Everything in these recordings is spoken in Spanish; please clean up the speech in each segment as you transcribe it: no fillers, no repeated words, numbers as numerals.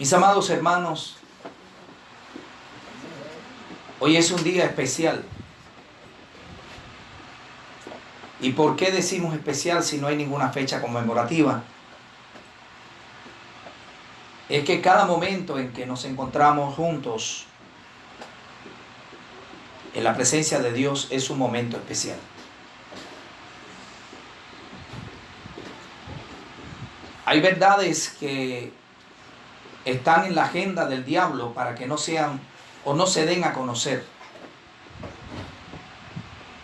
Mis amados hermanos, hoy es un día especial. ¿Y por qué decimos especial si no hay ninguna fecha conmemorativa? Es que cada momento en que nos encontramos juntos en la presencia de Dios es un momento especial. Hay verdades que están en la agenda del diablo para que no sean o no se den a conocer.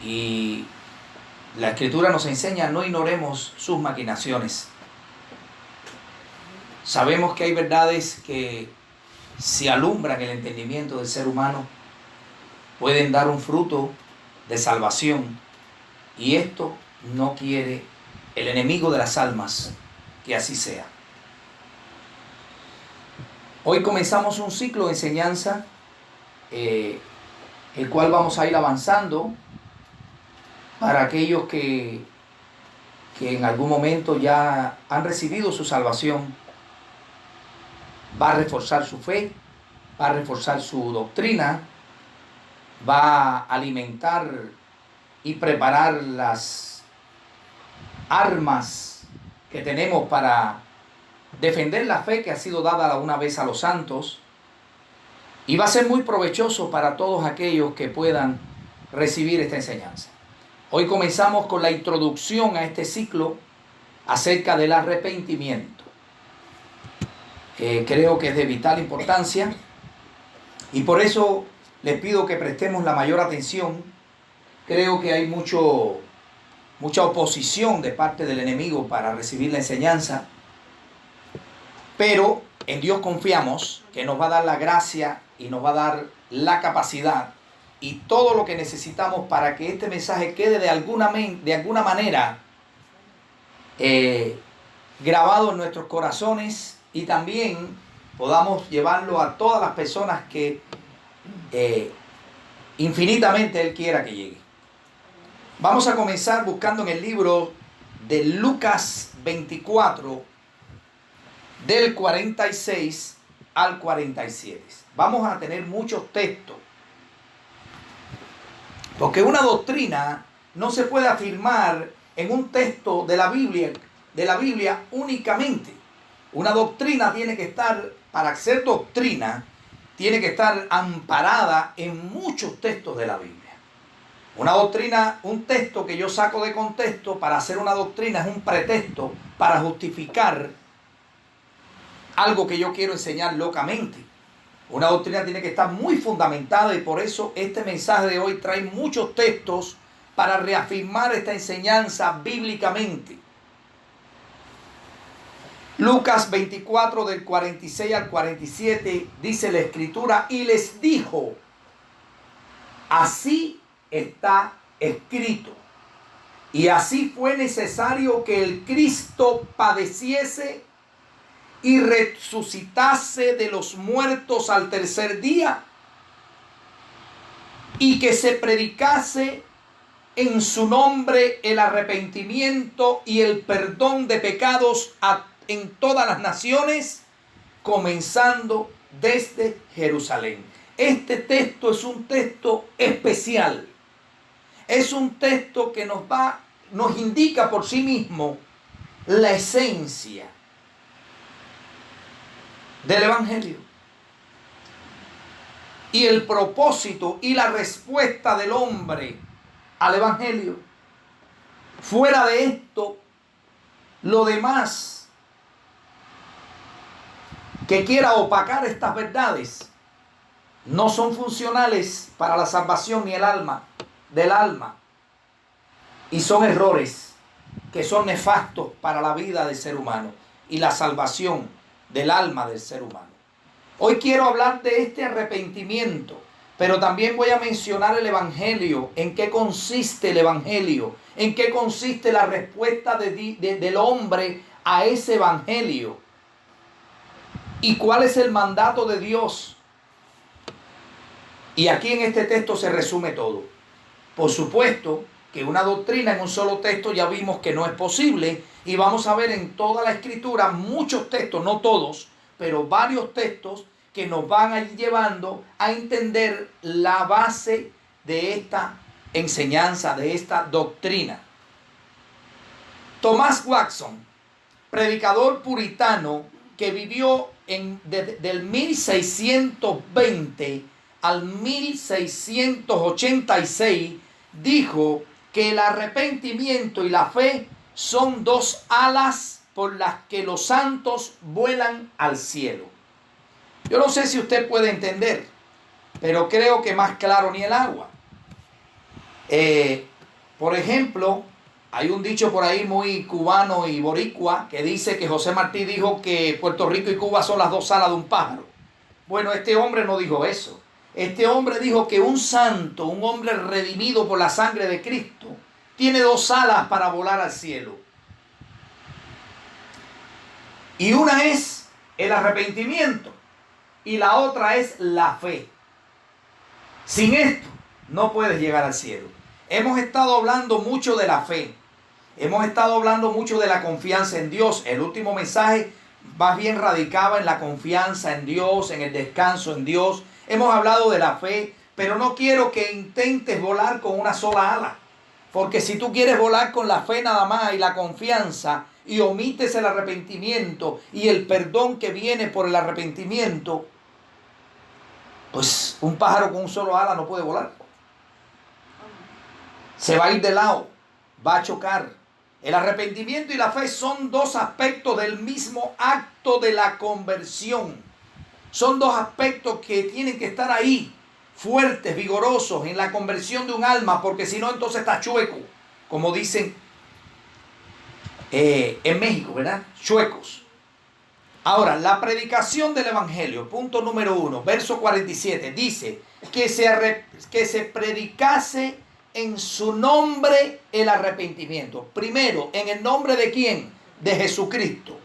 Y la Escritura nos enseña: no ignoremos sus maquinaciones. Sabemos que hay verdades que, si alumbran el entendimiento del ser humano, pueden dar un fruto de salvación. Y esto no quiere el enemigo de las almas que así sea. Hoy comenzamos un ciclo de enseñanza, el cual vamos a ir avanzando para aquellos que en algún momento ya han recibido su salvación. Va a reforzar su fe, va a reforzar su doctrina, va a alimentar y preparar las armas que tenemos para defender la fe que ha sido dada una vez a los santos, y va a ser muy provechoso para todos aquellos que puedan recibir esta enseñanza. Hoy comenzamos con la introducción a este ciclo acerca del arrepentimiento. Creo que es de vital importancia y por eso les pido que prestemos la mayor atención. Creo que hay mucha oposición de parte del enemigo para recibir la enseñanza, pero en Dios confiamos que nos va a dar la gracia y nos va a dar la capacidad y todo lo que necesitamos para que este mensaje quede de alguna manera grabado en nuestros corazones, y también podamos llevarlo a todas las personas que infinitamente Él quiera que llegue. Vamos a comenzar buscando en el libro de Lucas 24, del 46 al 47. Vamos a tener muchos textos, porque una doctrina no se puede afirmar en un texto de la Biblia únicamente. Una doctrina tiene que estar, para ser doctrina, tiene que estar amparada en muchos textos de la Biblia. Una doctrina, un texto que yo saco de contexto para hacer una doctrina, es un pretexto para justificar algo que yo quiero enseñar locamente. Una doctrina tiene que estar muy fundamentada, y por eso este mensaje de hoy trae muchos textos para reafirmar esta enseñanza bíblicamente. Lucas 24, del 46 al 47, dice la Escritura: y les dijo, así está escrito, y así fue necesario que el Cristo padeciese y resucitase de los muertos al tercer día, y que se predicase en su nombre el arrepentimiento y el perdón de pecados en todas las naciones, comenzando desde Jerusalén. Este texto es un texto especial. Es un texto que nos indica por sí mismo la esencia del Evangelio y el propósito y la respuesta del hombre al Evangelio. Fuera de esto, lo demás que quiera opacar estas verdades no son funcionales para la salvación ni del alma, y son errores que son nefastos para la vida del ser humano y la salvación del alma del ser humano. Hoy quiero hablar de este arrepentimiento, pero también voy a mencionar el Evangelio, en qué consiste el Evangelio, en qué consiste la respuesta del hombre a ese Evangelio, y cuál es el mandato de Dios. Y aquí en este texto se resume todo. Por supuesto que una doctrina en un solo texto ya vimos que no es posible, y vamos a ver en toda la Escritura muchos textos, no todos, pero varios textos que nos van a ir llevando a entender la base de esta enseñanza, de esta doctrina. Thomas Watson, predicador puritano que vivió del 1620 al 1686, dijo que el arrepentimiento y la fe son dos alas por las que los santos vuelan al cielo. Yo no sé si usted puede entender, pero creo que más claro ni el agua. Por ejemplo, hay un dicho por ahí muy cubano y boricua que dice que José Martí dijo que Puerto Rico y Cuba son las dos alas de un pájaro. Bueno, este hombre no dijo eso. Este hombre dijo que un santo, un hombre redimido por la sangre de Cristo, tiene dos alas para volar al cielo. Y una es el arrepentimiento y la otra es la fe. Sin esto no puedes llegar al cielo. Hemos estado hablando mucho de la fe. Hemos estado hablando mucho de la confianza en Dios. El último mensaje más bien radicaba en la confianza en Dios, en el descanso en Dios. Hemos hablado de la fe, pero no quiero que intentes volar con una sola ala. Porque si tú quieres volar con la fe nada más y la confianza y omites el arrepentimiento y el perdón que viene por el arrepentimiento, pues un pájaro con un solo ala no puede volar. Se va a ir de lado, va a chocar. El arrepentimiento y la fe son dos aspectos del mismo acto de la conversión. Son dos aspectos que tienen que estar ahí, fuertes, vigorosos, en la conversión de un alma, porque si no, entonces está chueco, como dicen en México, ¿verdad? Chuecos. Ahora, la predicación del Evangelio, punto número 1, verso 47, dice que se predicase en su nombre el arrepentimiento. Primero, ¿en el nombre de quién? De Jesucristo.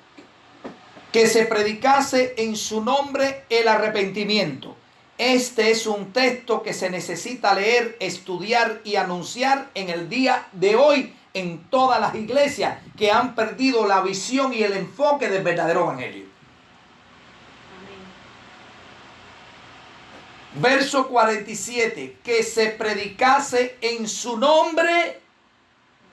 Que se predicase en su nombre el arrepentimiento. Este es un texto que se necesita leer, estudiar y anunciar en el día de hoy en todas las iglesias que han perdido la visión y el enfoque del verdadero evangelio. Verso 47, que se predicase en su nombre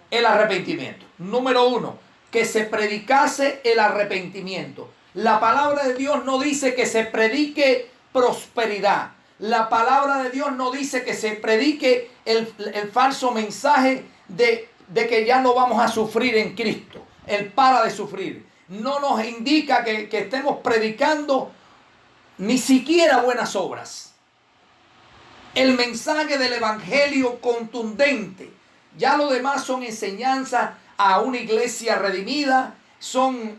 el arrepentimiento. Número 1, que se predicase el arrepentimiento. La palabra de Dios no dice que se predique prosperidad. La palabra de Dios no dice que se predique el falso mensaje de que ya no vamos a sufrir en Cristo. Él para de sufrir. No nos indica que estemos predicando ni siquiera buenas obras. El mensaje del evangelio contundente. Ya lo demás son enseñanzas a una iglesia redimida. Son,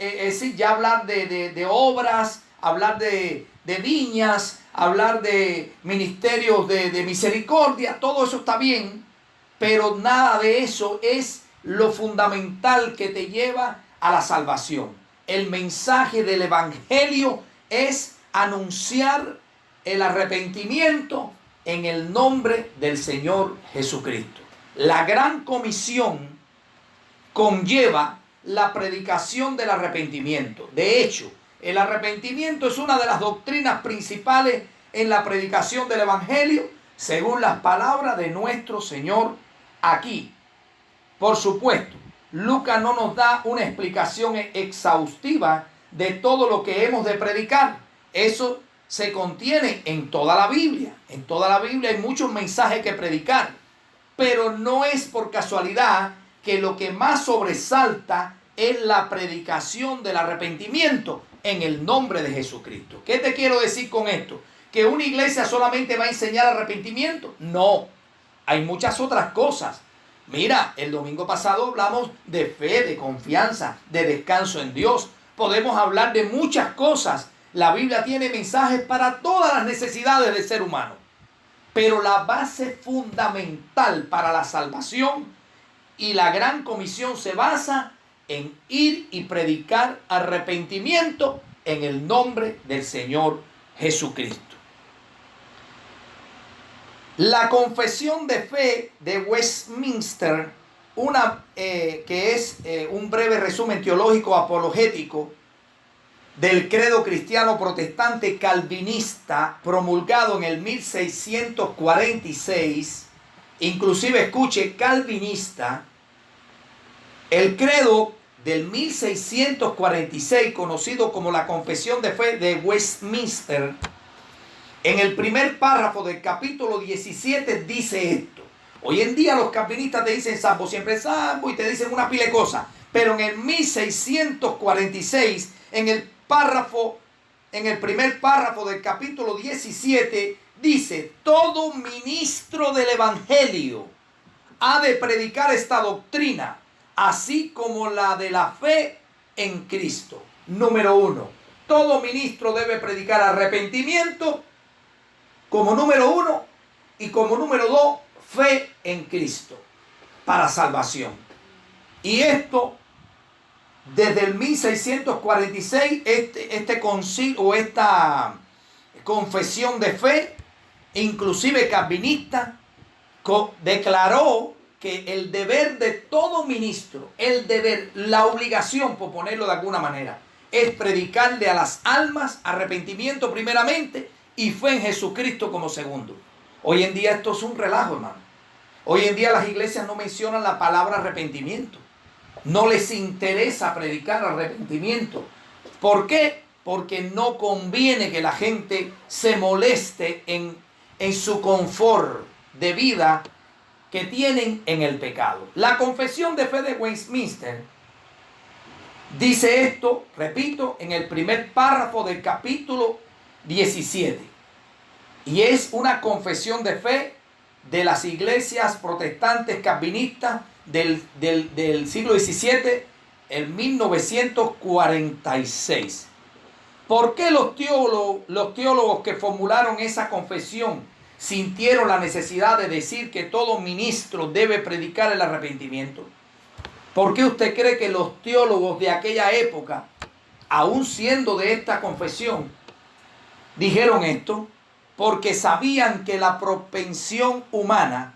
ya hablar de obras, hablar de viñas, hablar de ministerios de misericordia. Todo eso está bien, pero nada de eso es lo fundamental que te lleva a la salvación. El mensaje del evangelio es anunciar el arrepentimiento en el nombre del Señor Jesucristo. La gran comisión conlleva la predicación del arrepentimiento. De hecho, el arrepentimiento es una de las doctrinas principales en la predicación del evangelio, según las palabras de nuestro Señor aquí. Por supuesto, Lucas no nos da una explicación exhaustiva de todo lo que hemos de predicar. Eso se contiene en toda la Biblia. En toda la Biblia hay muchos mensajes que predicar. Pero no es por casualidad que lo que más sobresalta es la predicación del arrepentimiento en el nombre de Jesucristo. ¿Qué te quiero decir con esto? ¿Que una iglesia solamente va a enseñar arrepentimiento? No. Hay muchas otras cosas. Mira, el domingo pasado hablamos de fe, de confianza, de descanso en Dios. Podemos hablar de muchas cosas. La Biblia tiene mensajes para todas las necesidades del ser humano. Pero la base fundamental para la salvación y la gran comisión se basa en ir y predicar arrepentimiento en el nombre del Señor Jesucristo. La confesión de fe de Westminster, que es un breve resumen teológico apologético, del credo cristiano protestante calvinista promulgado en el 1646, inclusive escuche, calvinista, el credo del 1646, conocido como la Confesión de Fe de Westminster, en el primer párrafo del capítulo 17 dice esto. Hoy en día los calvinistas te dicen salvo siempre salvo y te dicen una pila de cosas, pero en el 1646, en el primer párrafo del capítulo 17, dice: todo ministro del evangelio ha de predicar esta doctrina, así como la de la fe en Cristo. Número 1, todo ministro debe predicar arrepentimiento como número 1, y como número 2, fe en Cristo para salvación. Y esto, desde el 1646, este concilio o esta confesión de fe, inclusive calvinista, declaró que el deber de todo ministro, el deber, la obligación, por ponerlo de alguna manera, es predicarle a las almas arrepentimiento primeramente y fe en Jesucristo como segundo. Hoy en día esto es un relajo, hermano. Hoy en día las iglesias no mencionan la palabra arrepentimiento. No les interesa predicar arrepentimiento. ¿Por qué? Porque no conviene que la gente se moleste en su confort de vida que tienen en el pecado. La Confesión de Fe de Westminster dice esto, repito, en el primer párrafo del capítulo 17. Y es una confesión de fe de las iglesias protestantes calvinistas del siglo XVII, en 1946. ¿Por qué los teólogos que formularon esa confesión sintieron la necesidad de decir que todo ministro debe predicar el arrepentimiento? ¿Por qué usted cree que los teólogos de aquella época, aún siendo de esta confesión, dijeron esto? Porque sabían que la propensión humana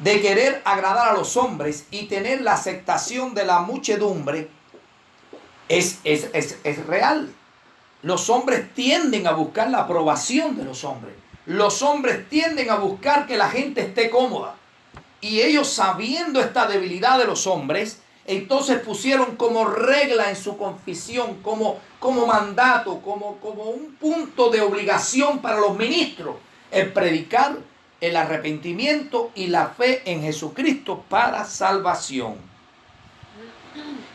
de querer agradar a los hombres y tener la aceptación de la muchedumbre es real. Los hombres tienden a buscar la aprobación de los hombres. Los hombres tienden a buscar que la gente esté cómoda. Y ellos, sabiendo esta debilidad de los hombres, entonces pusieron como regla en su confesión, como mandato, como un punto de obligación para los ministros, el predicar el arrepentimiento y la fe en Jesucristo para salvación.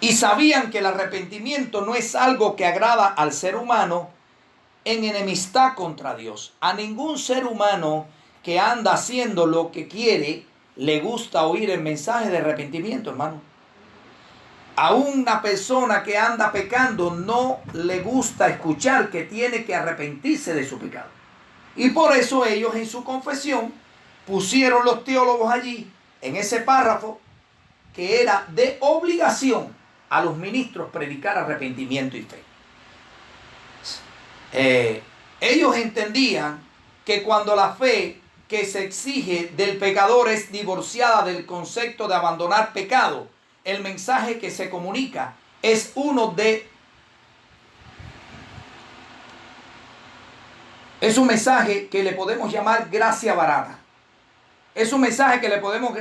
Y sabían que el arrepentimiento no es algo que agrada al ser humano en enemistad contra Dios. A ningún ser humano que anda haciendo lo que quiere le gusta oír el mensaje de arrepentimiento, hermano. A una persona que anda pecando no le gusta escuchar que tiene que arrepentirse de su pecado. Y por eso ellos en su confesión pusieron, los teólogos allí, en ese párrafo, que era de obligación a los ministros predicar arrepentimiento y fe. Ellos entendían que cuando la fe que se exige del pecador es divorciada del concepto de abandonar pecado, el mensaje que se comunica es es un mensaje que le podemos llamar gracia barata. Es un mensaje que le podemos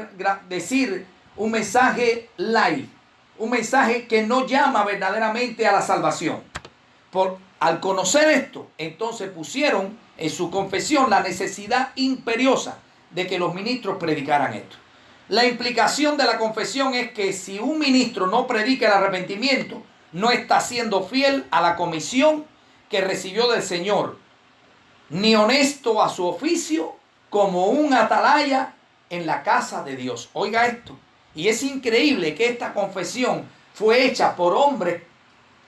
decir un mensaje light, un mensaje que no llama verdaderamente a la salvación. Al conocer esto, entonces pusieron en su confesión la necesidad imperiosa de que los ministros predicaran esto. La implicación de la confesión es que si un ministro no predica el arrepentimiento, no está siendo fiel a la comisión que recibió del Señor, ni honesto a su oficio como un atalaya en la casa de Dios. Oiga esto. Y es increíble que esta confesión fue hecha por hombres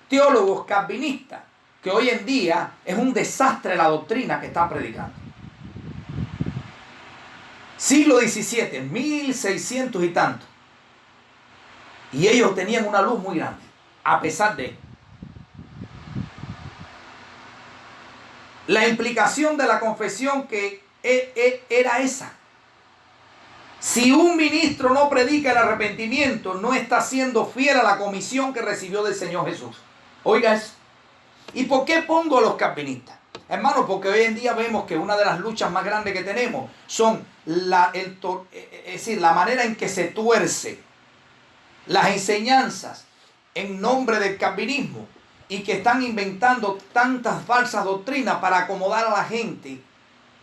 teólogos calvinistas, que hoy en día es un desastre la doctrina que están predicando. Siglo XVII, 1600 y tanto. Y ellos tenían una luz muy grande, a pesar de esto. La implicación de la confesión que era esa. Si un ministro no predica el arrepentimiento, no está siendo fiel a la comisión que recibió del Señor Jesús. Oiga eso. ¿Y por qué pongo a los calvinistas? Hermano, porque hoy en día vemos que una de las luchas más grandes que tenemos son la manera en que se tuerce las enseñanzas en nombre del calvinismo y que están inventando tantas falsas doctrinas para acomodar a la gente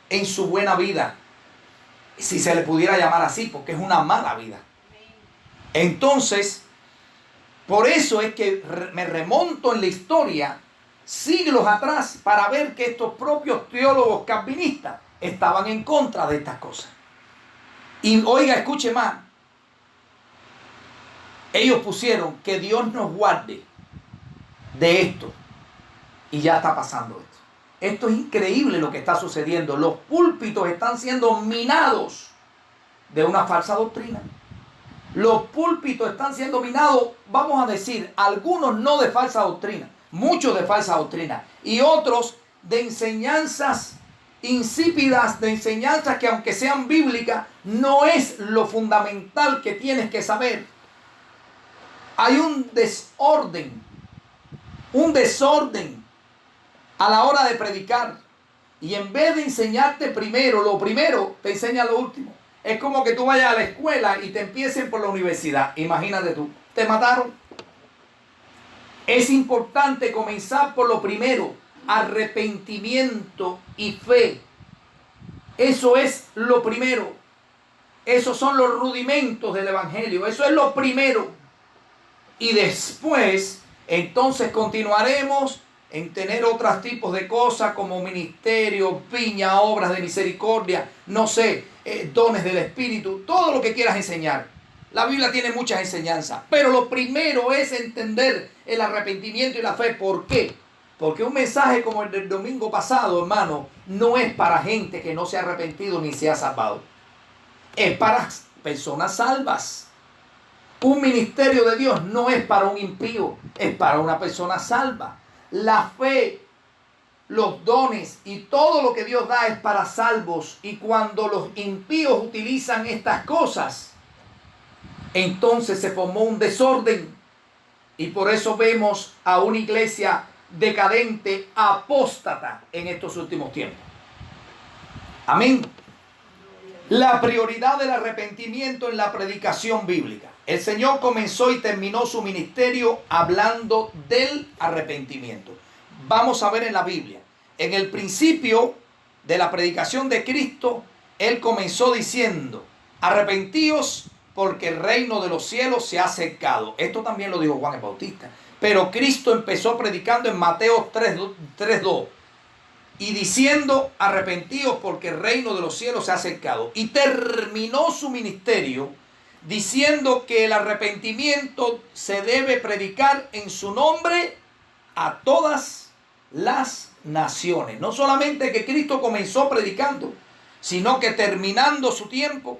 en su buena vida, si se le pudiera llamar así, porque es una mala vida. Entonces, por eso es que me remonto en la historia siglos atrás para ver que estos propios teólogos calvinistas estaban en contra de estas cosas. Y oiga, escuche más. Ellos pusieron que Dios nos guarde de esto. Y ya está pasando esto. Esto es increíble lo que está sucediendo. Los púlpitos están siendo minados de una falsa doctrina. Los púlpitos están siendo minados, vamos a decir, algunos no de falsa doctrina, muchos de falsa doctrina, y otros de enseñanzas insípidas, de enseñanzas que aunque sean bíblicas, no es lo fundamental que tienes que saber. Hay un desorden a la hora de predicar. Y en vez de enseñarte primero lo primero, te enseña lo último. Es como que tú vayas a la escuela y te empiecen por la universidad. Imagínate tú, te mataron. Es importante comenzar por lo primero, arrepentimiento y fe. Eso es lo primero. Esos son los rudimentos del evangelio. Eso es lo primero. Y después, entonces continuaremos en tener otros tipos de cosas como ministerio, piña, obras de misericordia, no sé, dones del Espíritu, todo lo que quieras enseñar. La Biblia tiene muchas enseñanzas, pero lo primero es entender el arrepentimiento y la fe. ¿Por qué? Porque un mensaje como el del domingo pasado, hermano, no es para gente que no se ha arrepentido ni se ha salvado. Es para personas salvas. Un ministerio de Dios no es para un impío, es para una persona salva. La fe, los dones y todo lo que Dios da es para salvos. Y cuando los impíos utilizan estas cosas, entonces se formó un desorden. Y por eso vemos a una iglesia decadente, apóstata en estos últimos tiempos. Amén. La prioridad del arrepentimiento en la predicación bíblica. El Señor comenzó y terminó su ministerio hablando del arrepentimiento. Vamos a ver en la Biblia. En el principio de la predicación de Cristo, Él comenzó diciendo: arrepentíos porque el reino de los cielos se ha acercado. Esto también lo dijo Juan el Bautista. Pero Cristo empezó predicando en Mateo 3:2. Y diciendo: arrepentíos porque el reino de los cielos se ha acercado. Y terminó su ministerio diciendo que el arrepentimiento se debe predicar en su nombre a todas las naciones. No solamente que Cristo comenzó predicando, sino que terminando su tiempo,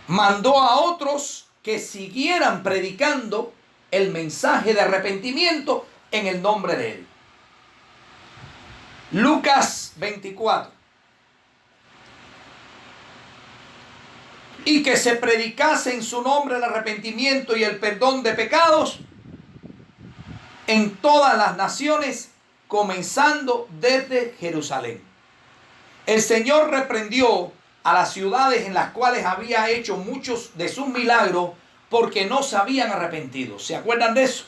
mandó a otros que siguieran predicando el mensaje de arrepentimiento en el nombre de Él. Lucas 24. Y que se predicase en su nombre el arrepentimiento y el perdón de pecados en todas las naciones, comenzando desde Jerusalén. El Señor reprendió a las ciudades en las cuales había hecho muchos de sus milagros porque no se habían arrepentido. ¿Se acuerdan de eso?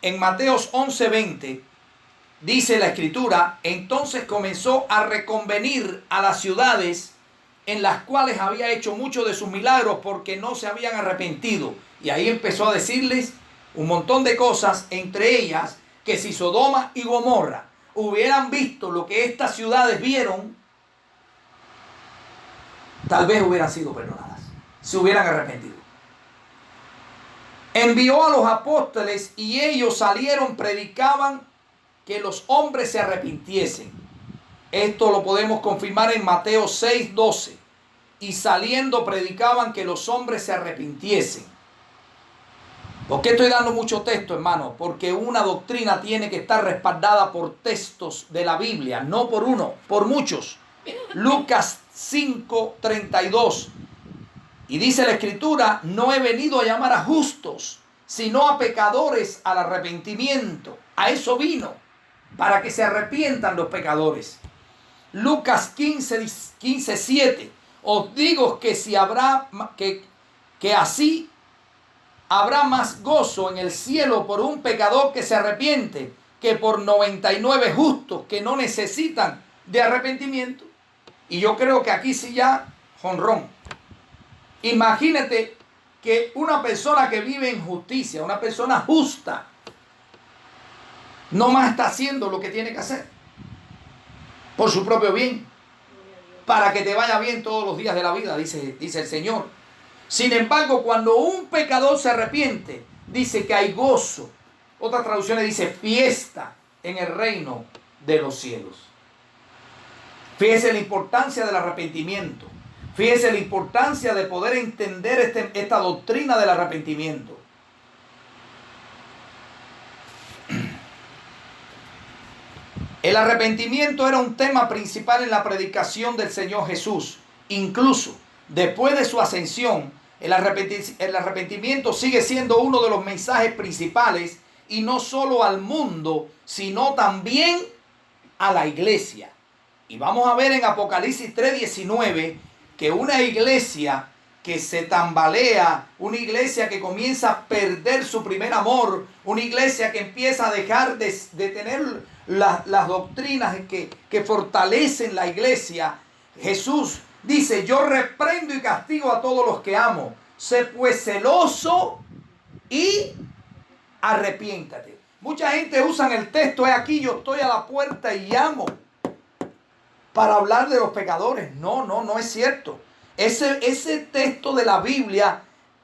En Mateos 11:20 dice la Escritura: entonces comenzó a reconvenir a las ciudades en las cuales había hecho muchos de sus milagros porque no se habían arrepentido. Y ahí empezó a decirles un montón de cosas, entre ellas que si Sodoma y Gomorra hubieran visto lo que estas ciudades vieron, tal vez hubieran sido perdonadas, se hubieran arrepentido. Envió a los apóstoles y ellos salieron, predicaban que los hombres se arrepintiesen. Esto lo podemos confirmar en Mateo 6:12. Y saliendo predicaban que los hombres se arrepintiesen. ¿Por qué estoy dando mucho texto, hermano? Porque una doctrina tiene que estar respaldada por textos de la Biblia, no por uno, por muchos. Lucas 5:32. Y dice la Escritura: no he venido a llamar a justos, sino a pecadores al arrepentimiento. A eso vino. para que se arrepientan los pecadores. Lucas 15:7. Os digo que si habrá que así habrá más gozo en el cielo por un pecador que se arrepiente que por 99 justos que no necesitan de arrepentimiento. Y yo creo que aquí sí ya jonrón. Imagínate que una persona que vive en justicia, una persona justa, no más está haciendo lo que tiene que hacer por su propio bien, para que te vaya bien todos los días de la vida, dice el Señor. Sin embargo, cuando un pecador se arrepiente, dice que hay gozo. Otras traducciones dice fiesta en el reino de los cielos. Fíjese la importancia del arrepentimiento. Fíjese la importancia de poder entender esta doctrina del arrepentimiento. El arrepentimiento era un tema principal en la predicación del Señor Jesús. Incluso después de su ascensión, el arrepentimiento sigue siendo uno de los mensajes principales, y no solo al mundo, sino también a la iglesia. Y vamos a ver en Apocalipsis 3:19 que una iglesia que se tambalea, una iglesia que comienza a perder su primer amor, una iglesia que empieza a dejar de tener las doctrinas que fortalecen la iglesia. Jesús dice: yo reprendo y castigo a todos los que amo. Sé pues celoso y arrepiéntate. Mucha gente usa el texto: he aquí, yo estoy a la puerta y llamo, para hablar de los pecadores. No es cierto. Ese texto de la Biblia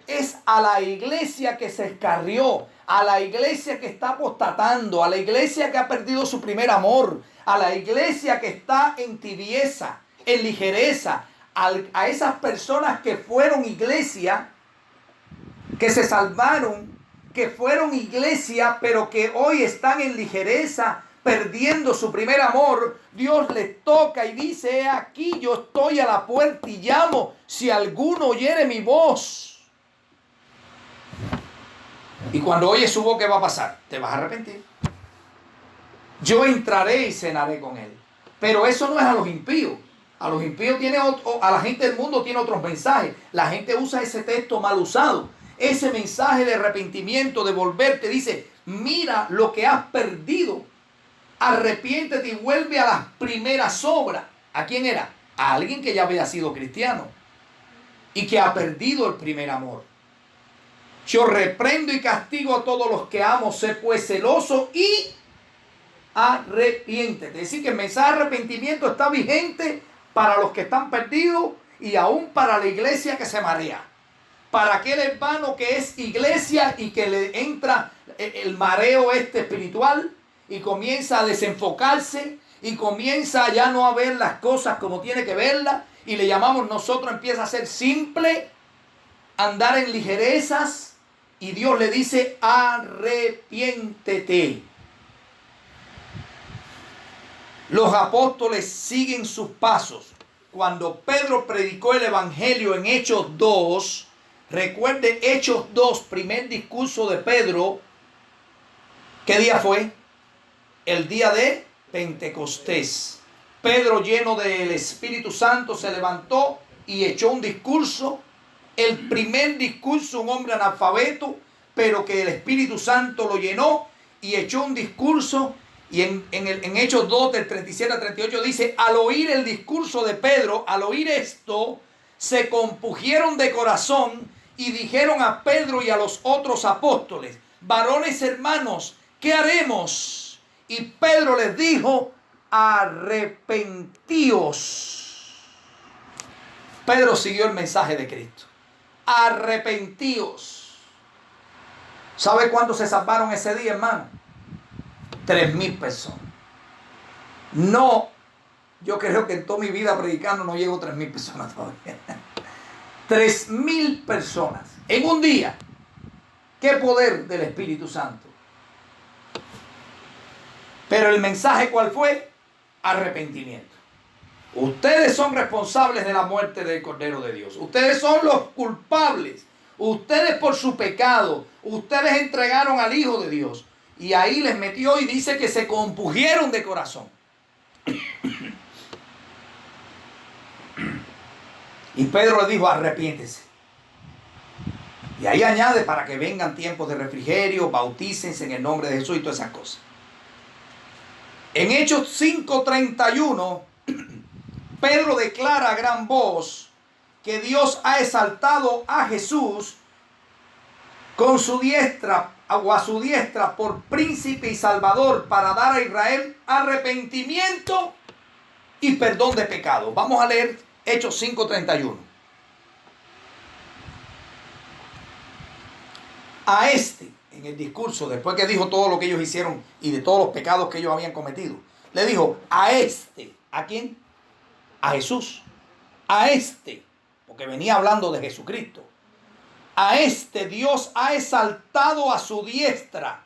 es a la iglesia que se escarrió, a la iglesia que está apostatando, a la iglesia que ha perdido su primer amor, a la iglesia que está en tibieza, en ligereza, a esas personas que fueron iglesia, que se salvaron, que fueron iglesia, pero que hoy están en ligereza, perdiendo su primer amor. Dios les toca y dice: he aquí, yo estoy a la puerta y llamo, si alguno oyere mi voz. Y cuando oyes su voz, ¿qué va a pasar? Te vas a arrepentir. Yo entraré y cenaré con él. Pero eso no es a los impíos. A los impíos a la gente del mundo tiene otros mensajes. La gente usa ese texto mal usado. Ese mensaje de arrepentimiento, de volverte, dice: mira lo que has perdido. Arrepiéntete y vuelve a las primeras obras. ¿A quién era? A alguien que ya había sido cristiano y que ha perdido el primer amor. Yo reprendo y castigo a todos los que amo. Sé pues celoso y arrepiéntete. Es decir, que el mensaje de arrepentimiento está vigente para los que están perdidos y aún para la iglesia que se marea. Para aquel hermano que es iglesia y que le entra el mareo espiritual y comienza a desenfocarse y comienza ya no a ver las cosas como tiene que verlas, y le llamamos nosotros, empieza a ser simple, andar en ligerezas, y Dios le dice: arrepiéntete. Los apóstoles siguen sus pasos. Cuando Pedro predicó el evangelio en Hechos 2, recuerde Hechos 2, primer discurso de Pedro, ¿qué día fue? El día de Pentecostés. Pedro, lleno del Espíritu Santo, se levantó y echó un discurso. El primer discurso, un hombre analfabeto, pero que el Espíritu Santo lo llenó y echó un discurso. Y en Hechos 2, del 37 al 38 dice: al oír el discurso de Pedro, al oír esto, se compungieron de corazón y dijeron a Pedro y a los otros apóstoles: varones hermanos, ¿qué haremos? Y Pedro les dijo: arrepentíos. Pedro siguió el mensaje de Cristo. Arrepentíos. ¿Sabe cuántos se salvaron ese día, hermano? 3,000 personas. No, yo creo que en toda mi vida predicando no llego a 3,000 personas todavía. 3,000 personas en un día. ¡Qué poder del Espíritu Santo! Pero el mensaje, ¿cuál fue? Arrepentimiento. Ustedes son responsables de la muerte del Cordero de Dios. Ustedes son los culpables. Ustedes, por su pecado, ustedes entregaron al Hijo de Dios. y ahí les metió y dice que se compungieron de corazón. Y Pedro le dijo, arrepiéntese. Y ahí añade, para que vengan tiempos de refrigerio, bautícense en el nombre de Jesús y todas esas cosas. En Hechos 5:31, Pedro declara a gran voz que Dios ha exaltado a Jesús con su diestra o a su diestra por príncipe y salvador para dar a Israel arrepentimiento y perdón de pecados. Vamos a leer Hechos 5:31. A este, en el discurso, después que dijo todo lo que ellos hicieron y de todos los pecados que ellos habían cometido, le dijo a este, ¿a quién? A Jesús. A este, porque venía hablando de Jesucristo. A este Dios ha exaltado a su diestra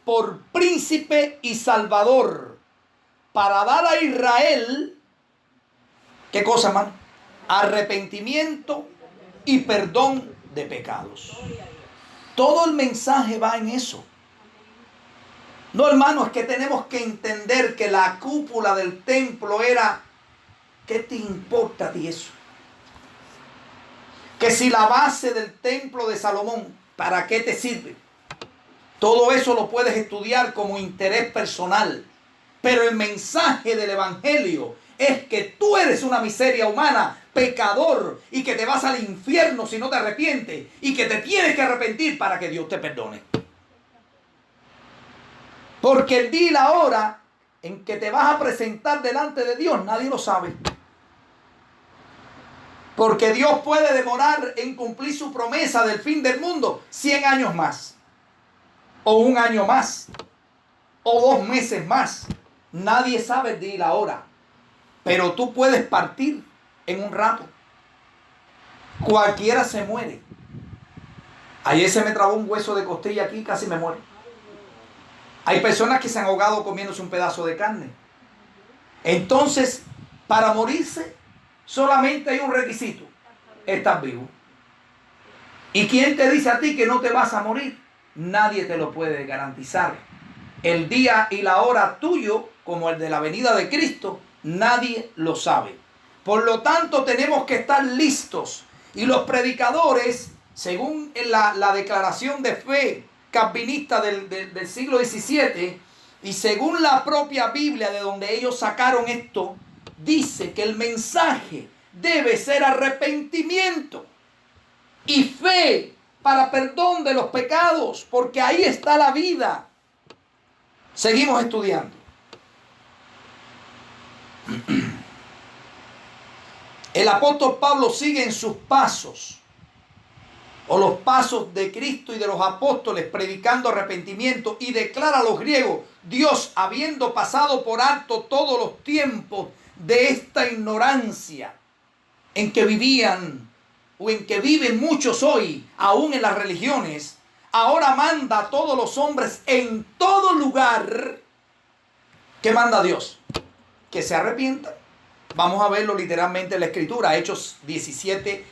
por príncipe y salvador para dar a Israel, ¿qué cosa, hermano? Arrepentimiento y perdón de pecados. Todo el mensaje va en eso. No, hermano, es que tenemos que entender que la cúpula del templo era, ¿qué te importa a ti eso? Que si la base del templo de Salomón, ¿para qué te sirve? Todo eso lo puedes estudiar como interés personal. Pero el mensaje del evangelio es que tú eres una miseria humana, pecador, y que te vas al infierno si no te arrepientes, y que te tienes que arrepentir para que Dios te perdone. Porque el día y la hora en que te vas a presentar delante de Dios, nadie lo sabe. Porque Dios puede demorar en cumplir su promesa del fin del mundo 100 años más, o un año más, o 2 meses más. Nadie sabe el día y la hora. Pero tú puedes partir en un rato. Cualquiera se muere. Ayer se me trabó un hueso de costilla aquí, casi me muero. Hay personas que se han ahogado comiéndose un pedazo de carne. Entonces, para morirse, solamente hay un requisito: estar vivo. ¿Y quién te dice a ti que no te vas a morir? Nadie te lo puede garantizar. El día y la hora tuyo, como el de la venida de Cristo, nadie lo sabe. Por lo tanto, tenemos que estar listos. Y los predicadores, según la declaración de fe calvinista del siglo XVII, y según la propia Biblia de donde ellos sacaron esto, dice que el mensaje debe ser arrepentimiento y fe para perdón de los pecados, porque ahí está la vida. Seguimos estudiando. El apóstol Pablo sigue en sus pasos, o los pasos de Cristo y de los apóstoles, predicando arrepentimiento, y declara a los griegos: Dios, habiendo pasado por alto todos los tiempos de esta ignorancia en que vivían o en que viven muchos hoy, aún en las religiones, ahora manda a todos los hombres en todo lugar. ¿Qué manda Dios? Que se arrepientan. Vamos a verlo literalmente en la Escritura, Hechos 17:30.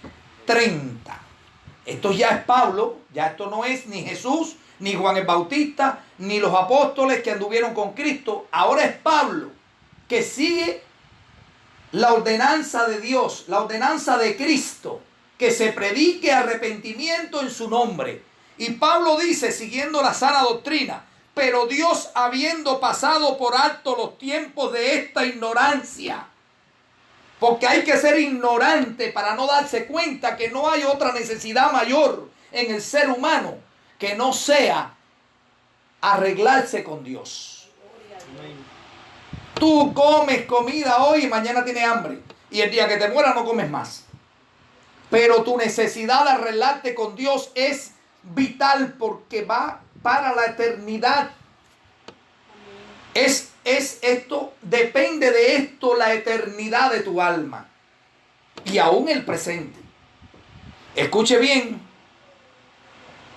Esto ya es Pablo, ya esto no es ni Jesús, ni Juan el Bautista, ni los apóstoles que anduvieron con Cristo. Ahora es Pablo, que sigue la ordenanza de Dios, la ordenanza de Cristo, que se predique arrepentimiento en su nombre. Y Pablo dice, siguiendo la sana doctrina: pero Dios, habiendo pasado por alto los tiempos de esta ignorancia. Porque hay que ser ignorante para no darse cuenta que no hay otra necesidad mayor en el ser humano que no sea arreglarse con Dios. Tú comes comida hoy y mañana tienes hambre, y el día que te mueras no comes más. Pero tu necesidad de arreglarte con Dios es vital, porque va para la eternidad. Esto, depende de esto la eternidad de tu alma y aún el presente. Escuche bien.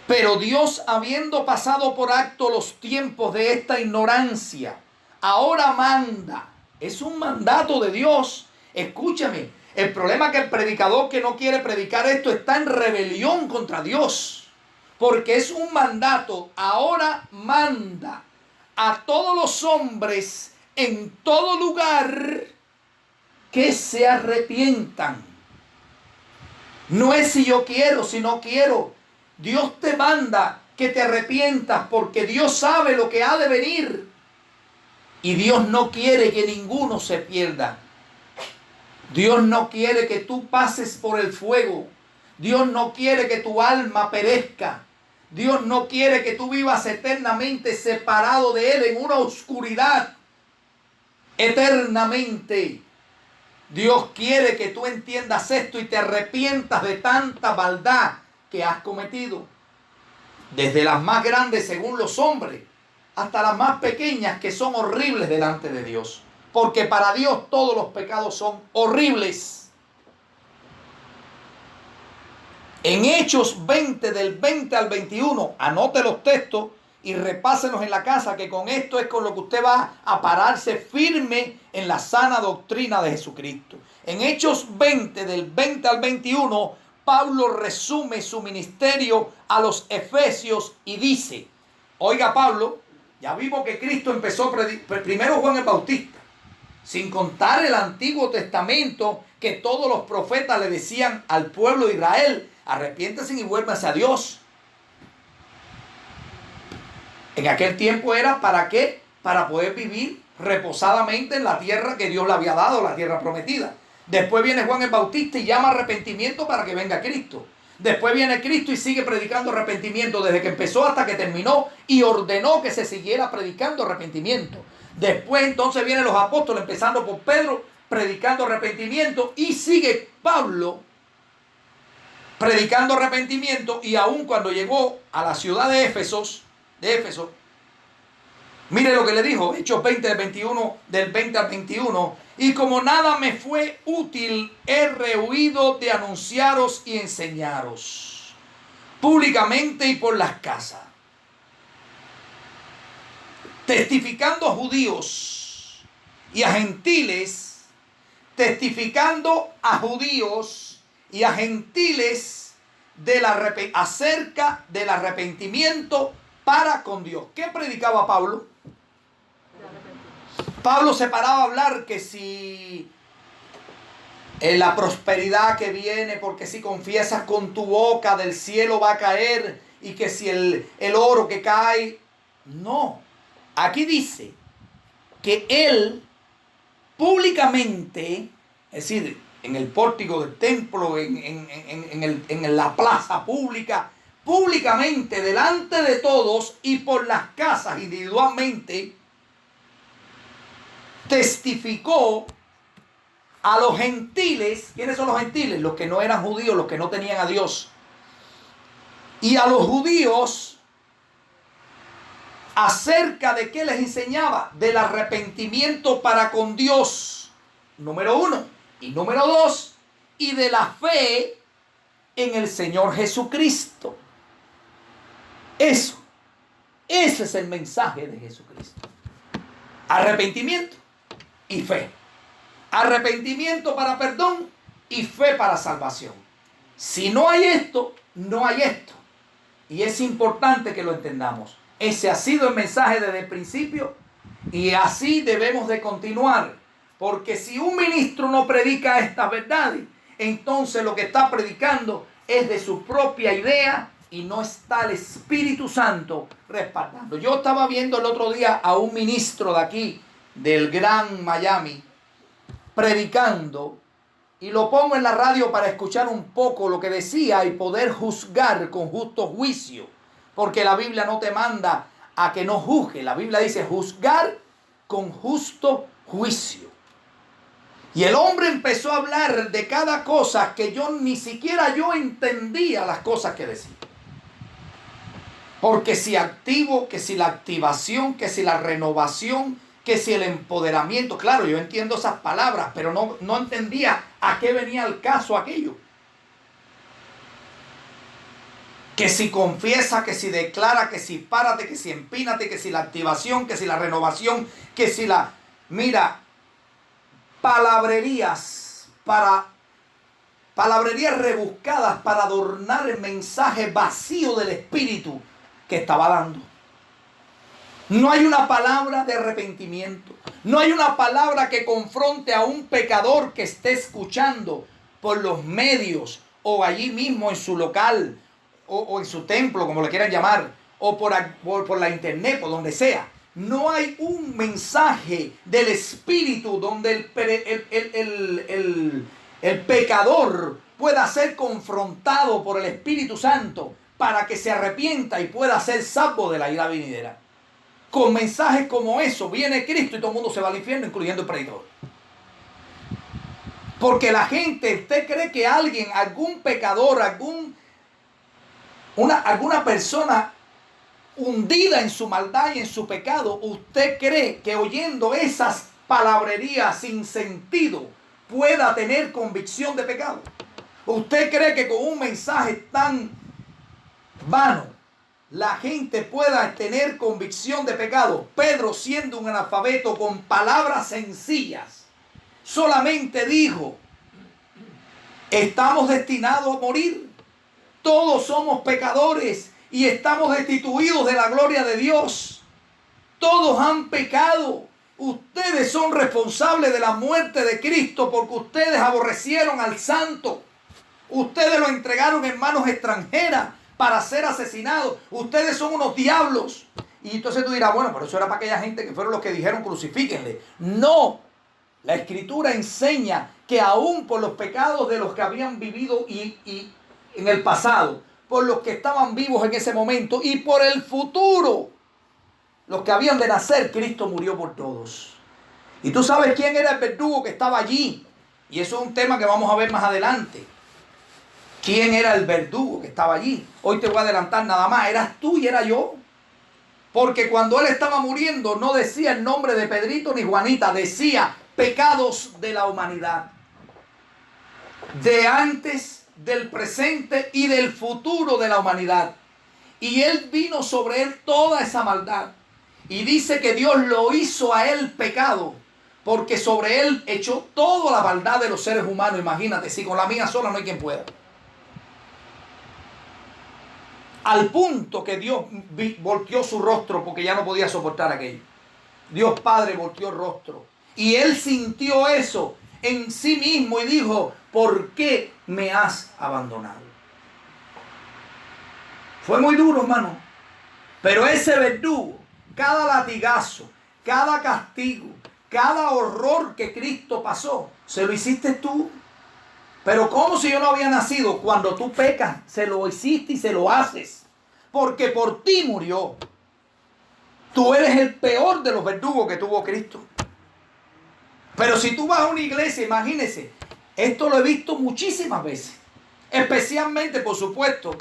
Pero Dios, habiendo pasado por alto los tiempos de esta ignorancia, ahora manda. Es un mandato de Dios. Escúchame. El problema es que el predicador que no quiere predicar esto está en rebelión contra Dios. porque es un mandato. Ahora manda a todos los hombres en todo lugar que se arrepientan. No es si yo quiero, si no quiero. Dios te manda que te arrepientas porque Dios sabe lo que ha de venir. Y Dios no quiere que ninguno se pierda. Dios no quiere que tú pases por el fuego. Dios no quiere que tu alma perezca. Dios no quiere que tú vivas eternamente separado de Él en una oscuridad. Eternamente. Dios quiere que tú entiendas esto y te arrepientas de tanta maldad que has cometido. Desde las más grandes según los hombres hasta las más pequeñas que son horribles delante de Dios. Porque para Dios todos los pecados son horribles. En Hechos 20, del 20 al 21, anote los textos y repásenos en la casa, que con esto es con lo que usted va a pararse firme en la sana doctrina de Jesucristo. En Hechos 20, del 20 al 21, Pablo resume su ministerio a los efesios y dice, oiga Pablo, ya vimos que Cristo empezó primero Juan el Bautista, sin contar el Antiguo Testamento, que todos los profetas le decían al pueblo de Israel, arrepiéntase y vuélvase a Dios. En aquel tiempo era ¿para qué? Para poder vivir reposadamente en la tierra que Dios le había dado, la tierra prometida. Después viene Juan el Bautista y llama arrepentimiento para que venga Cristo. Después viene Cristo y sigue predicando arrepentimiento desde que empezó hasta que terminó y ordenó que se siguiera predicando arrepentimiento. Después entonces vienen los apóstoles, empezando por Pedro, predicando arrepentimiento, y sigue Pablo predicando arrepentimiento, y aún cuando llegó a la ciudad de Éfeso, mire lo que le dijo, Hechos 20, del 20 al 21, y como nada me fue útil, he rehuido de anunciaros y enseñaros públicamente y por las casas, testificando a judíos y a gentiles, acerca del arrepentimiento para con Dios. ¿Qué predicaba Pablo? Pablo se paraba a hablar que si en la prosperidad que viene, porque si confiesas con tu boca del cielo va a caer, y que si el oro que cae. No, aquí dice que él públicamente, es decir, en el pórtico del templo, en la plaza pública, públicamente, delante de todos y por las casas individualmente, testificó a los gentiles. ¿Quiénes son los gentiles? Los que no eran judíos, los que no tenían a Dios. Y a los judíos, acerca de qué les enseñaba, del arrepentimiento para con Dios, número 1. Y número 2, y de la fe en el Señor Jesucristo. Ese es el mensaje de Jesucristo. Arrepentimiento y fe. Arrepentimiento para perdón y fe para salvación. Si no hay esto, no hay esto. Y es importante que lo entendamos. Ese ha sido el mensaje desde el principio y así debemos de continuar. Porque si un ministro no predica estas verdades, entonces lo que está predicando es de su propia idea y no está el Espíritu Santo respaldando. Yo estaba viendo el otro día a un ministro de aquí, del Gran Miami, predicando, y lo pongo en la radio para escuchar un poco lo que decía y poder juzgar con justo juicio, porque la Biblia no te manda a que no juzgue. La Biblia dice juzgar con justo juicio. Y el hombre empezó a hablar de cada cosa que ni siquiera yo entendía las cosas que decía. Porque si activo, que si la activación, que si la renovación, que si el empoderamiento. Claro, yo entiendo esas palabras, pero no entendía a qué venía el caso aquello. Que si confiesa, que si declara, que si párate, que si empínate, que si la activación, que si la renovación, que si la... Mira, palabrerías para palabrerías rebuscadas para adornar el mensaje vacío del Espíritu que estaba dando. No hay una palabra de arrepentimiento. No hay una palabra que confronte a un pecador que esté escuchando por los medios o allí mismo en su local o en su templo, como le quieran llamar, o por la internet, por donde sea. No hay un mensaje del Espíritu donde el pecador pueda ser confrontado por el Espíritu Santo para que se arrepienta y pueda ser salvo de la ira venidera. Con mensajes como eso viene Cristo y todo el mundo se va al infierno, incluyendo el predicador. Porque la gente, usted cree que alguien, algún pecador, alguna persona hundida en su maldad y en su pecado, usted cree que oyendo esas palabrerías sin sentido pueda tener convicción de pecado. Usted cree que con un mensaje tan vano la gente pueda tener convicción de pecado. Pedro, siendo un analfabeto, con palabras sencillas, solamente dijo: estamos destinados a morir. Todos somos pecadores y estamos destituidos de la gloria de Dios. Todos han pecado. Ustedes son responsables de la muerte de Cristo porque ustedes aborrecieron al Santo. Ustedes lo entregaron en manos extranjeras para ser asesinados. Ustedes son unos diablos. Y entonces tú dirás, bueno, pero eso era para aquella gente que fueron los que dijeron crucifíquenle. No. La Escritura enseña que aún por los pecados de los que habían vivido y en el pasado, por los que estaban vivos en ese momento y por el futuro, los que habían de nacer, Cristo murió por todos. Y tú sabes quién era el verdugo que estaba allí. Y eso es un tema que vamos a ver más adelante. ¿Quién era el verdugo que estaba allí? Hoy te voy a adelantar nada más. Eras tú y era yo. Porque cuando él estaba muriendo no decía el nombre de Pedrito ni Juanita. Decía pecados de la humanidad. De antes, del presente y del futuro de la humanidad. Y él vino sobre él toda esa maldad. Y dice que Dios lo hizo a él pecado. Porque sobre él echó toda la maldad de los seres humanos. Imagínate, si con la mía sola no hay quien pueda. Al punto que Dios volteó su rostro porque ya no podía soportar aquello. Dios Padre volteó el rostro. Y él sintió eso en sí mismo y dijo: ¿por qué me has abandonado? Fue muy duro, hermano. Pero ese verdugo, cada latigazo, cada castigo, cada horror que Cristo pasó, se lo hiciste tú. Pero ¿cómo si yo no había nacido? Cuando tú pecas, se lo hiciste y se lo haces. Porque por ti murió. Tú eres el peor de los verdugos que tuvo Cristo. Pero si tú vas a una iglesia, imagínese, esto lo he visto muchísimas veces. Especialmente, por supuesto,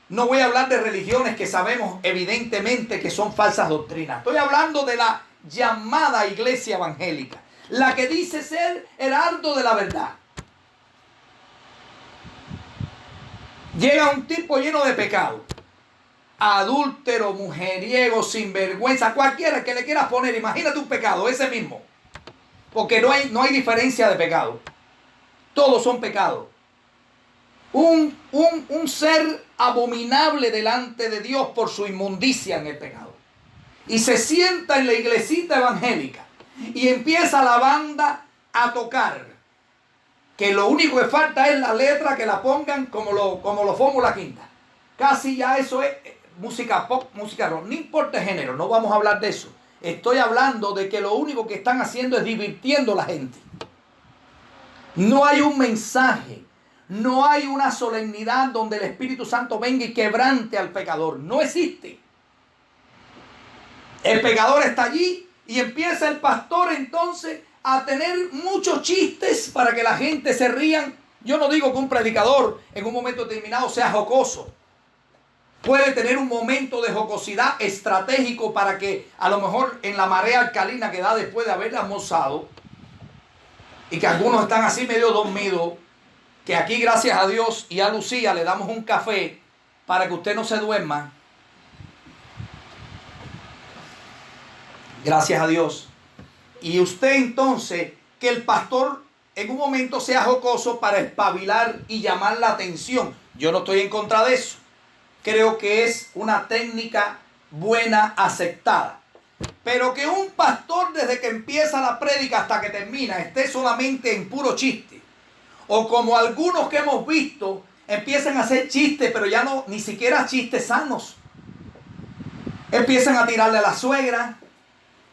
no voy a hablar de religiones que sabemos evidentemente que son falsas doctrinas. Estoy hablando de la llamada iglesia evangélica. La que dice ser heraldo de la verdad. Llega un tipo lleno de pecado. Adúltero, mujeriego, sinvergüenza, cualquiera que le quieras poner. Imagínate un pecado, ese mismo. Porque no hay diferencia de pecado. Todos son pecados. Un ser abominable delante de Dios por su inmundicia en el pecado. Y se sienta en la iglesita evangélica y empieza la banda a tocar. Que lo único que falta es la letra, que la pongan como lo Fórmula Quinta. Casi ya eso es música pop, música rock. No importa el género, no vamos a hablar de eso. Estoy hablando de que lo único que están haciendo es divirtiendo a la gente. No hay un mensaje, no hay una solemnidad donde el Espíritu Santo venga y quebrante al pecador. No existe. El pecador está allí y empieza el pastor entonces a tener muchos chistes para que la gente se rían. Yo no digo que un predicador en un momento determinado sea jocoso. Puede tener un momento de jocosidad estratégico para que a lo mejor en la marea alcalina que da después de haber almorzado y que algunos están así medio dormidos, que aquí gracias a Dios y a Lucía le damos un café para que usted no se duerma. Gracias a Dios. Y usted entonces, que el pastor en un momento sea jocoso para espabilar y llamar la atención. Yo no estoy en contra de eso. Creo que es una técnica buena, aceptada. Pero que un pastor desde que empieza la prédica hasta que termina esté solamente en puro chiste, o como algunos que hemos visto empiezan a hacer chistes, pero ya no, ni siquiera chistes sanos. Empiezan a tirarle a la suegra,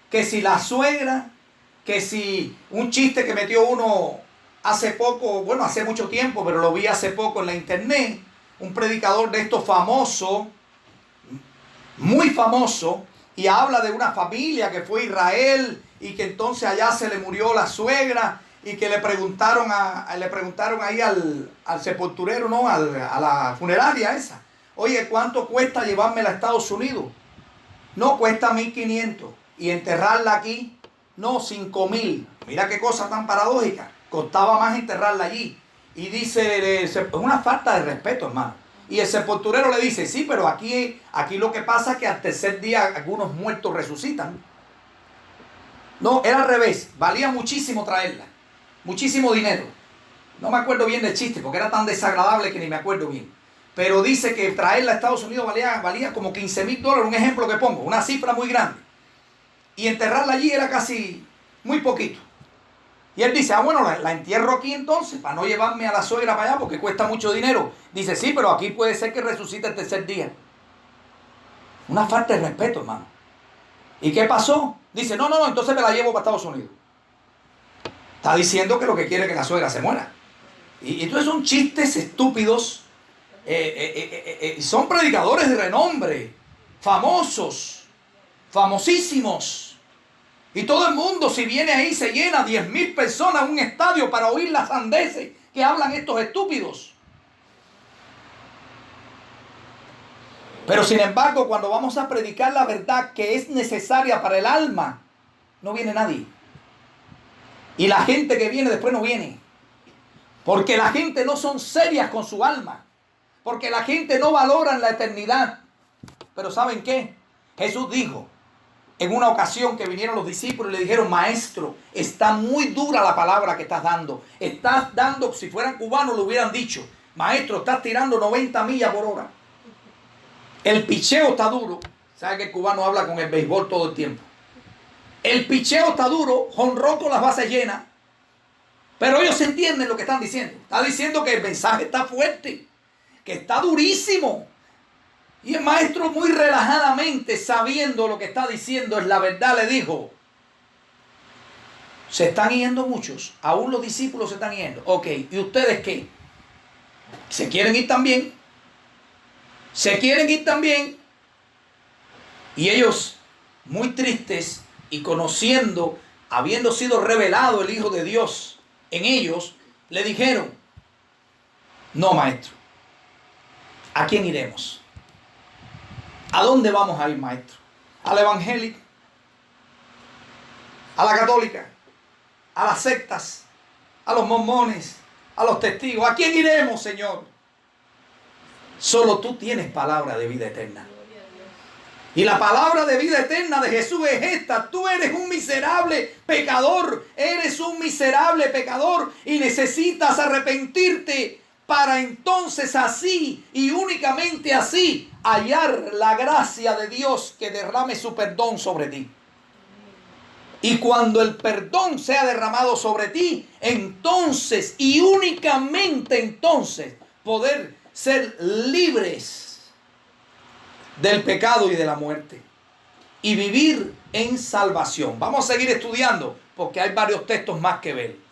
que si un chiste que metió uno hace poco, bueno, hace mucho tiempo, pero lo vi hace poco en la internet, un predicador de estos famoso, muy famoso, y habla de una familia que fue a Israel y que entonces allá se le murió la suegra y que le preguntaron ahí al sepulturero, ¿no? A la funeraria esa. Oye, ¿cuánto cuesta llevármela a Estados Unidos? No, cuesta 1.500. Y enterrarla aquí, no, 5.000. Mira qué cosa tan paradójica. Costaba más enterrarla allí. Y dice, es una falta de respeto, hermano. Y el sepulturero le dice, sí, pero aquí lo que pasa es que al tercer día algunos muertos resucitan. No, era al revés. Valía muchísimo traerla. Muchísimo dinero. No me acuerdo bien del chiste porque era tan desagradable que ni me acuerdo bien. Pero dice que traerla a Estados Unidos valía como $15,000. Un ejemplo que pongo. Una cifra muy grande. Y enterrarla allí era casi muy poquito. Y él dice, bueno, la entierro aquí entonces, para no llevarme a la suegra para allá, porque cuesta mucho dinero. Dice, sí, pero aquí puede ser que resucite el tercer día. Una falta de respeto, hermano. ¿Y qué pasó? Dice, no, entonces me la llevo para Estados Unidos. Está diciendo que lo que quiere es que la suegra se muera. Y entonces son chistes estúpidos. Son predicadores de renombre, famosos, famosísimos. Y todo el mundo, si viene ahí, se llena 10.000 personas en un estadio para oír las sandeces que hablan estos estúpidos. Pero sin embargo, cuando vamos a predicar la verdad que es necesaria para el alma, no viene nadie. Y la gente que viene después no viene. Porque la gente no son serias con su alma. Porque la gente no valora la eternidad. Pero ¿saben qué? Jesús dijo, en una ocasión que vinieron los discípulos y le dijeron, maestro, está muy dura la palabra que estás dando. Estás dando, si fueran cubanos lo hubieran dicho, maestro, estás tirando 90 millas por hora. El picheo está duro. ¿Sabe que el cubano habla con el béisbol todo el tiempo? El picheo está duro, jonrón con las bases llenas. Pero ellos entienden lo que están diciendo. Está diciendo que el mensaje está fuerte, que está durísimo. Y el maestro muy relajadamente, sabiendo lo que está diciendo es la verdad, le dijo, se están yendo muchos, aún los discípulos se están yendo. Ok, ¿y ustedes qué? ¿Se quieren ir también? ¿Se quieren ir también? Y ellos, muy tristes y conociendo, habiendo sido revelado el Hijo de Dios en ellos, le dijeron, no, maestro, ¿a quién iremos? ¿A dónde vamos a ir, maestro? ¿A la evangélica? ¿A la católica? ¿A las sectas? ¿A los mormones? ¿A los testigos? ¿A quién iremos, Señor? Solo tú tienes palabra de vida eterna. Y la palabra de vida eterna de Jesús es esta. Tú eres un miserable pecador. Eres un miserable pecador y necesitas arrepentirte para entonces así y únicamente así hallar la gracia de Dios que derrame su perdón sobre ti. Y cuando el perdón sea derramado sobre ti, entonces y únicamente entonces poder ser libres del pecado y de la muerte y vivir en salvación. Vamos a seguir estudiando porque hay varios textos más que ver.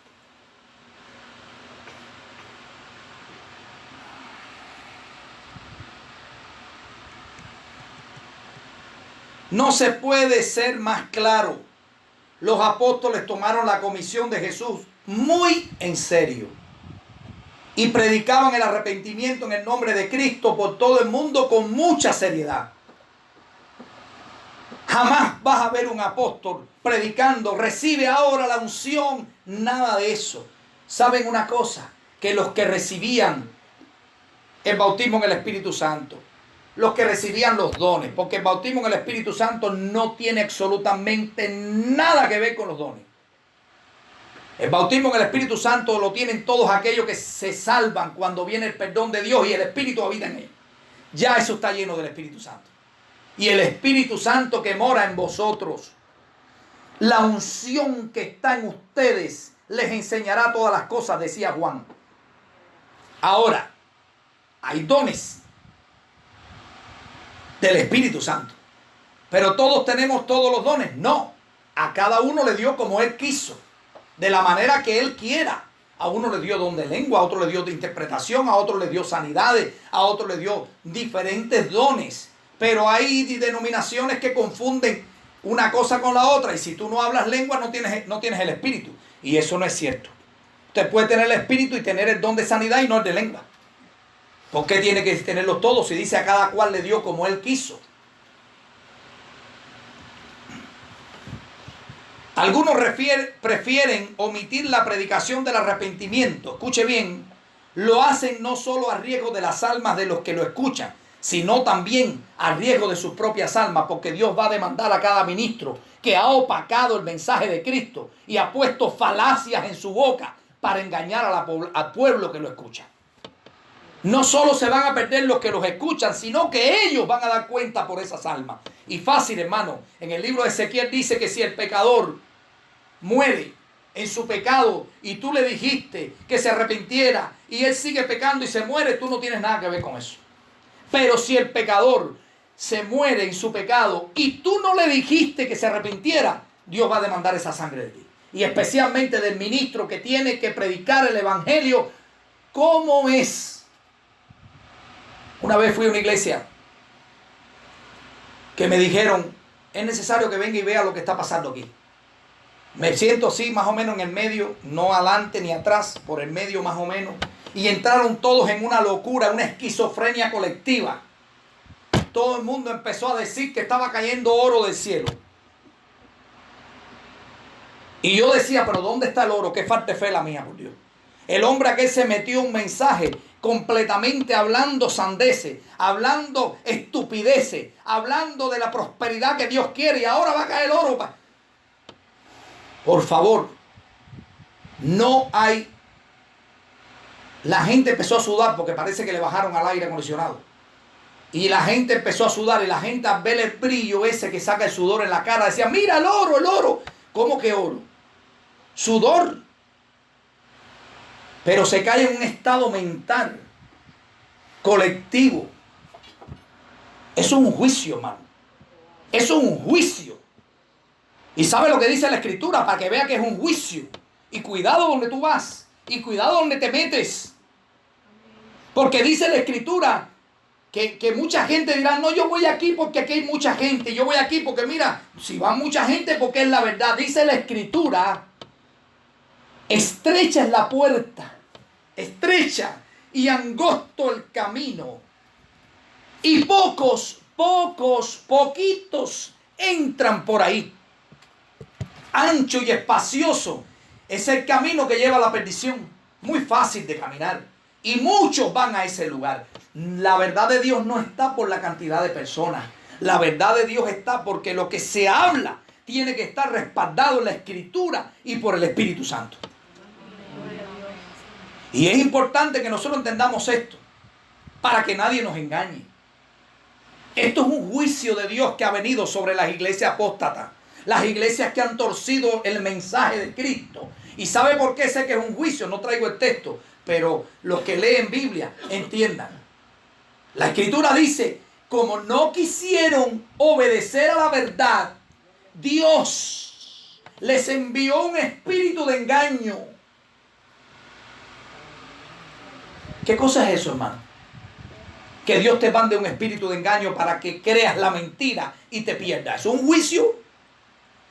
No se puede ser más claro. Los apóstoles tomaron la comisión de Jesús muy en serio y predicaban el arrepentimiento en el nombre de Cristo por todo el mundo con mucha seriedad. Jamás vas a ver un apóstol predicando, recibe ahora la unción, nada de eso. ¿Saben una cosa? Que los que recibían el bautismo en el Espíritu Santo, los que recibían los dones, porque el bautismo en el Espíritu Santo no tiene absolutamente nada que ver con los dones. El bautismo en el Espíritu Santo lo tienen todos aquellos que se salvan cuando viene el perdón de Dios y el Espíritu habita en ellos. Ya eso está lleno del Espíritu Santo. Y el Espíritu Santo que mora en vosotros, la unción que está en ustedes, les enseñará todas las cosas, decía Juan. Ahora, hay dones del Espíritu Santo. Pero todos tenemos todos los dones. No, a cada uno le dio como Él quiso, de la manera que Él quiera. A uno le dio don de lengua, a otro le dio de interpretación, a otro le dio sanidades, a otro le dio diferentes dones. Pero hay denominaciones que confunden una cosa con la otra. Y si tú no hablas lengua, no tienes el Espíritu. Y eso no es cierto. Usted puede tener el Espíritu y tener el don de sanidad y no el de lengua. ¿Por qué tiene que tenerlos todos? Si dice a cada cual le dio como Él quiso. Algunos prefieren omitir la predicación del arrepentimiento. Escuche bien, lo hacen no solo a riesgo de las almas de los que lo escuchan, sino también a riesgo de sus propias almas, porque Dios va a demandar a cada ministro que ha opacado el mensaje de Cristo y ha puesto falacias en su boca para engañar al pueblo que lo escucha. No solo se van a perder los que los escuchan, sino que ellos van a dar cuenta por esas almas. Y fácil, hermano. En el libro de Ezequiel dice que si el pecador muere en su pecado y tú le dijiste que se arrepintiera y él sigue pecando y se muere, tú no tienes nada que ver con eso. Pero si el pecador se muere en su pecado y tú no le dijiste que se arrepintiera, Dios va a demandar esa sangre de ti. Y especialmente del ministro que tiene que predicar el evangelio como es. Una vez fui a una iglesia que me dijeron, es necesario que venga y vea lo que está pasando aquí. Me siento así más o menos en el medio, no adelante ni atrás, por el medio más o menos. Y entraron todos en una locura, una esquizofrenia colectiva. Todo el mundo empezó a decir que estaba cayendo oro del cielo. Y yo decía, pero ¿dónde está el oro? Qué falta de fe la mía, por Dios. El hombre aquel se metió un mensaje completamente hablando sandeces, hablando estupideces, hablando de la prosperidad que Dios quiere y ahora va a caer oro. Por favor, no hay... La gente empezó a sudar porque parece que le bajaron al aire acondicionado. Y la gente empezó a sudar y la gente al ver el brillo ese que saca el sudor en la cara decía, mira el oro, el oro. ¿Cómo que oro? Sudor. Pero se cae en un estado mental, colectivo. Eso es un juicio, hermano. Eso es un juicio. Y sabe lo que dice la Escritura para que vea que es un juicio. Y cuidado donde tú vas. Y cuidado donde te metes. Porque dice la Escritura que mucha gente dirá, no, yo voy aquí porque aquí hay mucha gente. Yo voy aquí porque mira, si va mucha gente porque es la verdad. Dice la Escritura, estrecha es la puerta. Estrecha y angosto el camino. Y poquitos entran por ahí. Ancho y espacioso es el camino que lleva a la perdición. Muy fácil de caminar. Y muchos van a ese lugar. La verdad de Dios no está por la cantidad de personas. La verdad de Dios está porque lo que se habla tiene que estar respaldado en la Escritura y por el Espíritu Santo. Y es importante que nosotros entendamos esto para que nadie nos engañe. Esto es un juicio de Dios que ha venido sobre las iglesias apóstatas. Las iglesias que han torcido el mensaje de Cristo. ¿Y sabe por qué sé que es un juicio? No traigo el texto, pero los que leen Biblia entiendan. La Escritura dice, como no quisieron obedecer a la verdad, Dios les envió un espíritu de engaño. ¿Qué cosa es eso, hermano? Que Dios te mande un espíritu de engaño para que creas la mentira y te pierdas. ¿Es un juicio?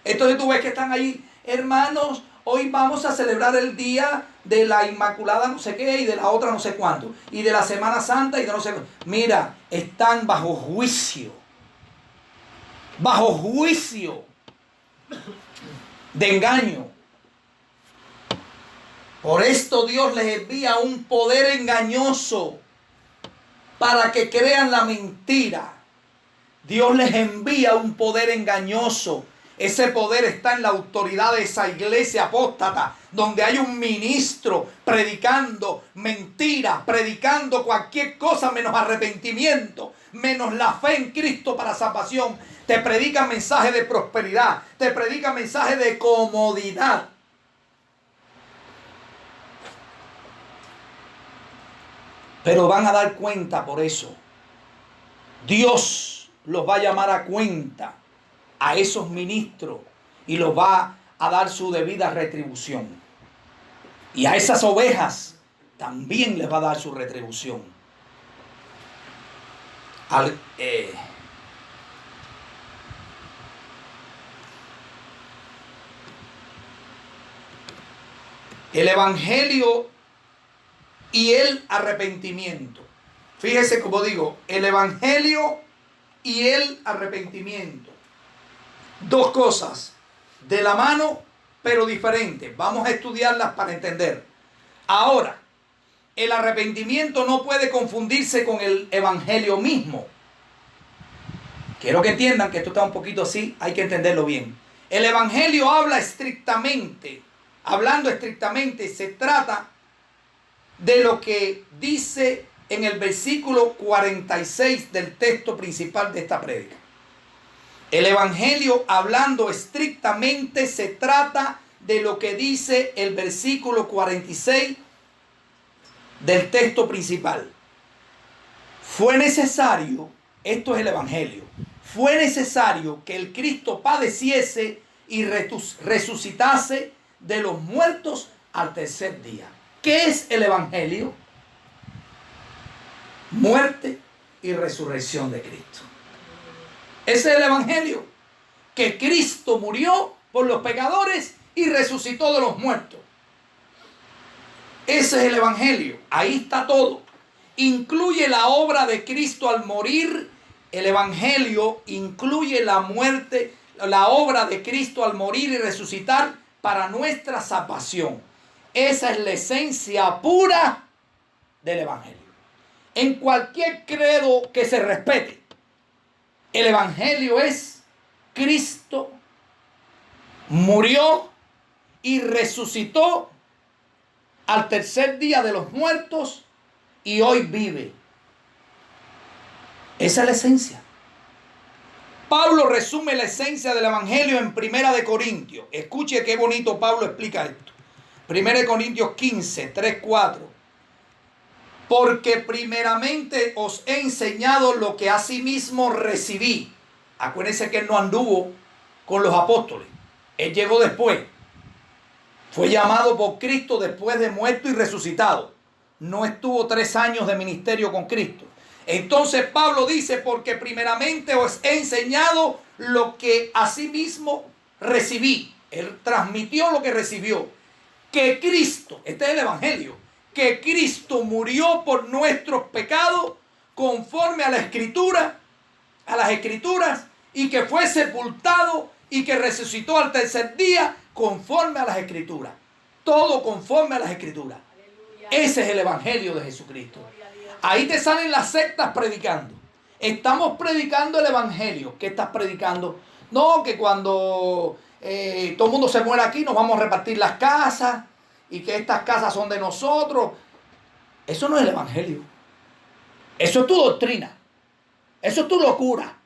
Entonces tú ves que están ahí, hermanos, hoy vamos a celebrar el día de la Inmaculada no sé qué y de la otra no sé cuánto. Y de la Semana Santa y de no sé cuánto. Mira, están bajo juicio. Bajo juicio de engaño. Por esto Dios les envía un poder engañoso para que crean la mentira. Dios les envía un poder engañoso Ese poder está en la autoridad de esa iglesia apóstata, donde hay un ministro predicando mentiras, predicando cualquier cosa menos arrepentimiento, menos la fe en Cristo para salvación. Te predican mensajes de prosperidad, te predican mensajes de comodidad. Pero van a dar cuenta por eso. Dios los va a llamar a cuenta a esos ministros y los va a dar su debida retribución. Y a esas ovejas también les va a dar su retribución. El evangelio y el arrepentimiento. Fíjese como digo, el evangelio y el arrepentimiento. Dos cosas de la mano, pero diferentes. Vamos a estudiarlas para entender. Ahora, el arrepentimiento no puede confundirse con el evangelio mismo. Quiero que entiendan que esto está un poquito así, hay que entenderlo bien. El evangelio hablando estrictamente, se trata de lo que dice en el versículo 46 del texto principal de esta prédica. El evangelio, hablando estrictamente, se trata de lo que dice el versículo 46 del texto principal. Fue necesario, esto es el evangelio, fue necesario que el Cristo padeciese y resucitase de los muertos al tercer día. ¿Qué es el evangelio? Muerte y resurrección de Cristo. Ese es el evangelio. Que Cristo murió por los pecadores y resucitó de los muertos. Ese es el evangelio. Ahí está todo. Incluye la obra de Cristo al morir. El evangelio incluye la muerte, la obra de Cristo al morir y resucitar para nuestra salvación. Esa es la esencia pura del evangelio. En cualquier credo que se respete, el evangelio es Cristo murió y resucitó al tercer día de los muertos y hoy vive. Esa es la esencia. Pablo resume la esencia del evangelio en 1 Corintios. Escuche qué bonito Pablo explica esto. 1 Corintios 15, 3, 4. Porque primeramente os he enseñado lo que asimismo recibí. Acuérdense que él no anduvo con los apóstoles. Él llegó después. Fue llamado por Cristo después de muerto y resucitado. No estuvo 3 años de ministerio con Cristo. Entonces Pablo dice, porque primeramente os he enseñado lo que asimismo recibí. Él transmitió lo que recibió. Que Cristo, este es el evangelio, que Cristo murió por nuestros pecados conforme a la escritura, a las escrituras, y que fue sepultado y que resucitó al tercer día conforme a las escrituras. Todo conforme a las escrituras. Aleluya. Ese es el evangelio de Jesucristo. Ahí te salen las sectas predicando. Estamos predicando el evangelio. ¿Qué estás predicando? No, que cuando todo el mundo se muera aquí nos vamos a repartir las casas y que estas casas son de nosotros. Eso no es el evangelio. Eso es tu doctrina. Eso es tu locura.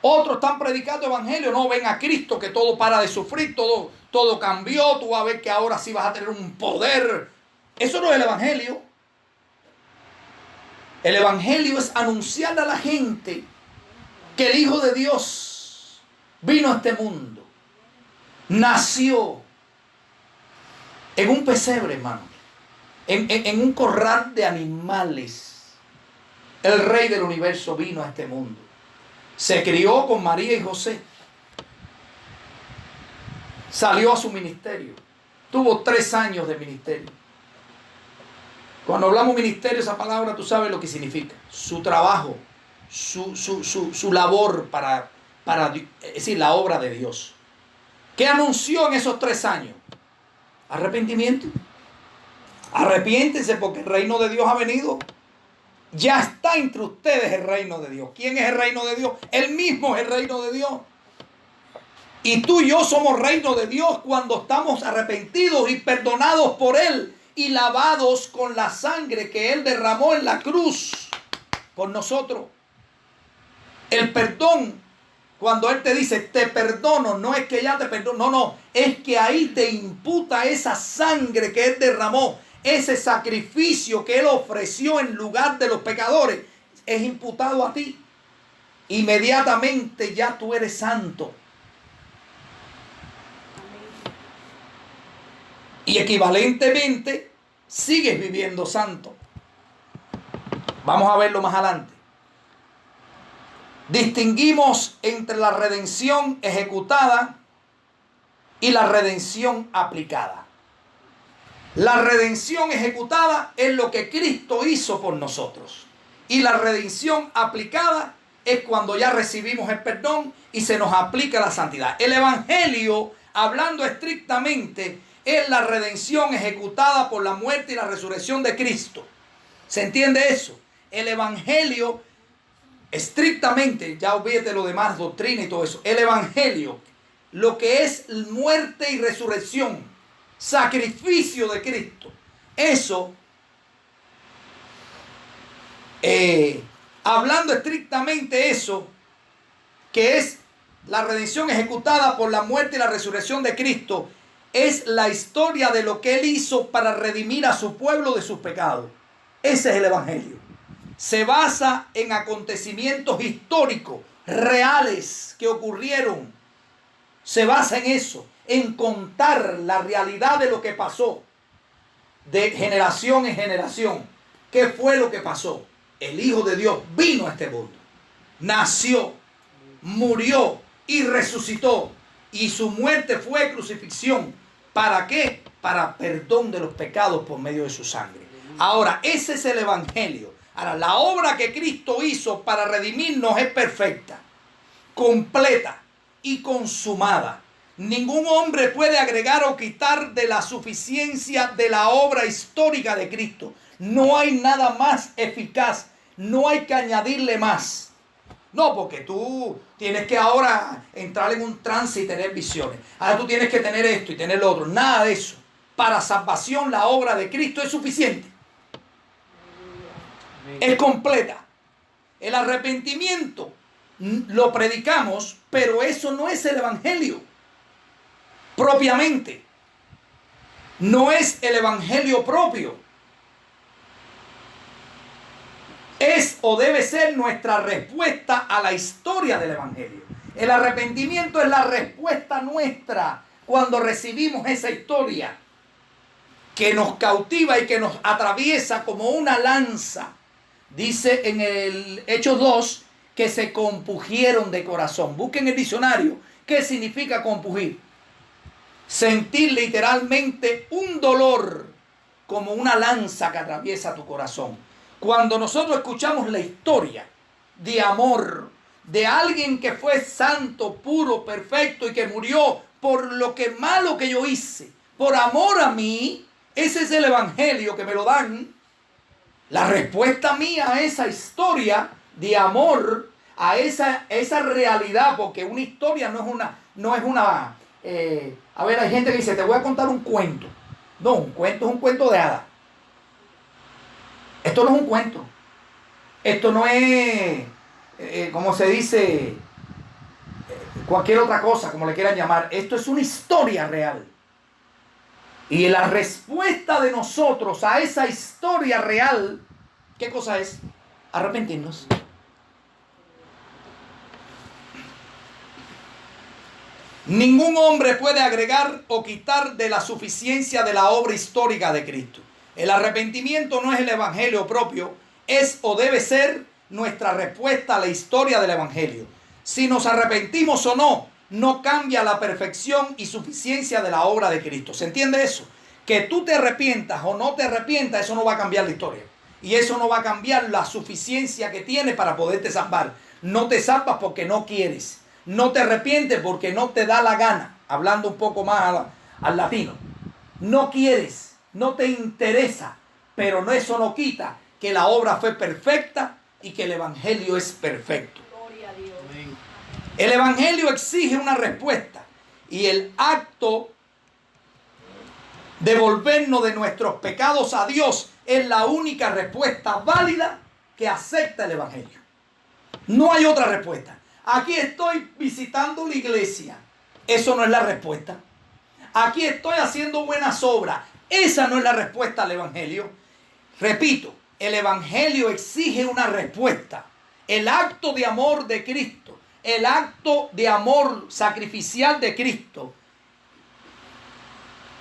Otros están predicando evangelio. No, ven a Cristo que todo para de sufrir, todo cambió. Tú vas a ver que ahora sí vas a tener un poder. Eso no es el evangelio. El evangelio es anunciarle a la gente que el Hijo de Dios vino a este mundo. Nació en un pesebre, hermano. En un corral de animales. El Rey del universo vino a este mundo. Se crió con María y José. Salió a su ministerio. Tuvo 3 años de ministerio. Cuando hablamos ministerio, esa palabra tú sabes lo que significa. Su trabajo, su labor para es decir, la obra de Dios. ¿Qué anunció en esos 3 años? Arrepentimiento. Arrepiéntense porque el reino de Dios ha venido. Ya está entre ustedes el reino de Dios. ¿Quién es el reino de Dios? Él mismo es el reino de Dios. Y tú y yo somos reino de Dios cuando estamos arrepentidos y perdonados por Él y lavados con la sangre que Él derramó en la cruz por nosotros. El perdón, cuando Él te dice te perdono, no es que ya te perdono, no, es que ahí te imputa esa sangre que Él derramó, ese sacrificio que Él ofreció en lugar de los pecadores, es imputado a ti. Inmediatamente ya tú eres santo. Y equivalentemente sigues viviendo santo. Vamos a verlo más adelante. Distinguimos entre la redención ejecutada y la redención aplicada. La redención ejecutada es lo que Cristo hizo por nosotros. Y la redención aplicada es cuando ya recibimos el perdón y se nos aplica la santidad. El Evangelio, hablando estrictamente, es la redención ejecutada por la muerte y la resurrección de Cristo. ¿Se entiende eso? El Evangelio, estrictamente, ya olvídate lo demás, doctrina y todo eso. El Evangelio, lo que es muerte y resurrección, sacrificio de Cristo. Eso, hablando estrictamente eso, que es la redención ejecutada por la muerte y la resurrección de Cristo, es la historia de lo que Él hizo para redimir a su pueblo de sus pecados. Ese es el Evangelio. Se basa en acontecimientos históricos, reales, que ocurrieron. Se basa en eso, en contar la realidad de lo que pasó de generación en generación. ¿Qué fue lo que pasó? El Hijo de Dios vino a este mundo, nació, murió y resucitó. Y su muerte fue crucifixión. ¿Para qué? Para perdón de los pecados por medio de su sangre. Ahora, ese es el Evangelio. Ahora, la obra que Cristo hizo para redimirnos es perfecta, completa y consumada. Ningún hombre puede agregar o quitar de la suficiencia de la obra histórica de Cristo. No hay nada más eficaz. No hay que añadirle más. No, porque tú tienes que ahora entrar en un trance y tener visiones. Ahora tú tienes que tener esto y tener lo otro. Nada de eso. Para salvación la obra de Cristo es suficiente. Es completa. El arrepentimiento lo predicamos, pero eso no es el Evangelio. Propiamente. No es el Evangelio propio. Es o debe ser nuestra respuesta a la historia del Evangelio. El arrepentimiento es la respuesta nuestra cuando recibimos esa historia que nos cautiva y que nos atraviesa como una lanza. Dice en el Hechos 2 que se compugieron de corazón. Busquen el diccionario. ¿Qué significa compugir? Sentir literalmente un dolor como una lanza que atraviesa tu corazón. Cuando nosotros escuchamos la historia de amor de alguien que fue santo, puro, perfecto y que murió por lo que malo que yo hice, por amor a mí, ese es el Evangelio que me lo dan. La respuesta mía a esa historia de amor, a esa realidad, porque una historia no es una, a ver, hay gente que dice, te voy a contar un cuento. No, un cuento es un cuento de hadas. Esto no es un cuento. Esto no es, como se dice, cualquier otra cosa, como le quieran llamar. Esto es una historia real. Y la respuesta de nosotros a esa historia real, ¿qué cosa es? Arrepentirnos. Ningún hombre puede agregar o quitar de la suficiencia de la obra histórica de Cristo. El arrepentimiento no es el Evangelio propio, es o debe ser nuestra respuesta a la historia del Evangelio. Si nos arrepentimos o no, no cambia la perfección y suficiencia de la obra de Cristo. ¿Se entiende eso? Que tú te arrepientas o no te arrepientas, eso no va a cambiar la historia. Y eso no va a cambiar la suficiencia que tiene para poderte salvar. No te salvas porque no quieres. No te arrepientes porque no te da la gana. Hablando un poco más al latino. No quieres. No te interesa, pero no, eso no quita que la obra fue perfecta y que el Evangelio es perfecto. Gloria a Dios. El Evangelio exige una respuesta. Y el acto de volvernos de nuestros pecados a Dios es la única respuesta válida que acepta el Evangelio. No hay otra respuesta. Aquí estoy visitando la iglesia. Eso no es la respuesta. Aquí estoy haciendo buenas obras. Esa no es la respuesta al Evangelio. Repito, el Evangelio exige una respuesta. El acto de amor de Cristo, el acto de amor sacrificial de Cristo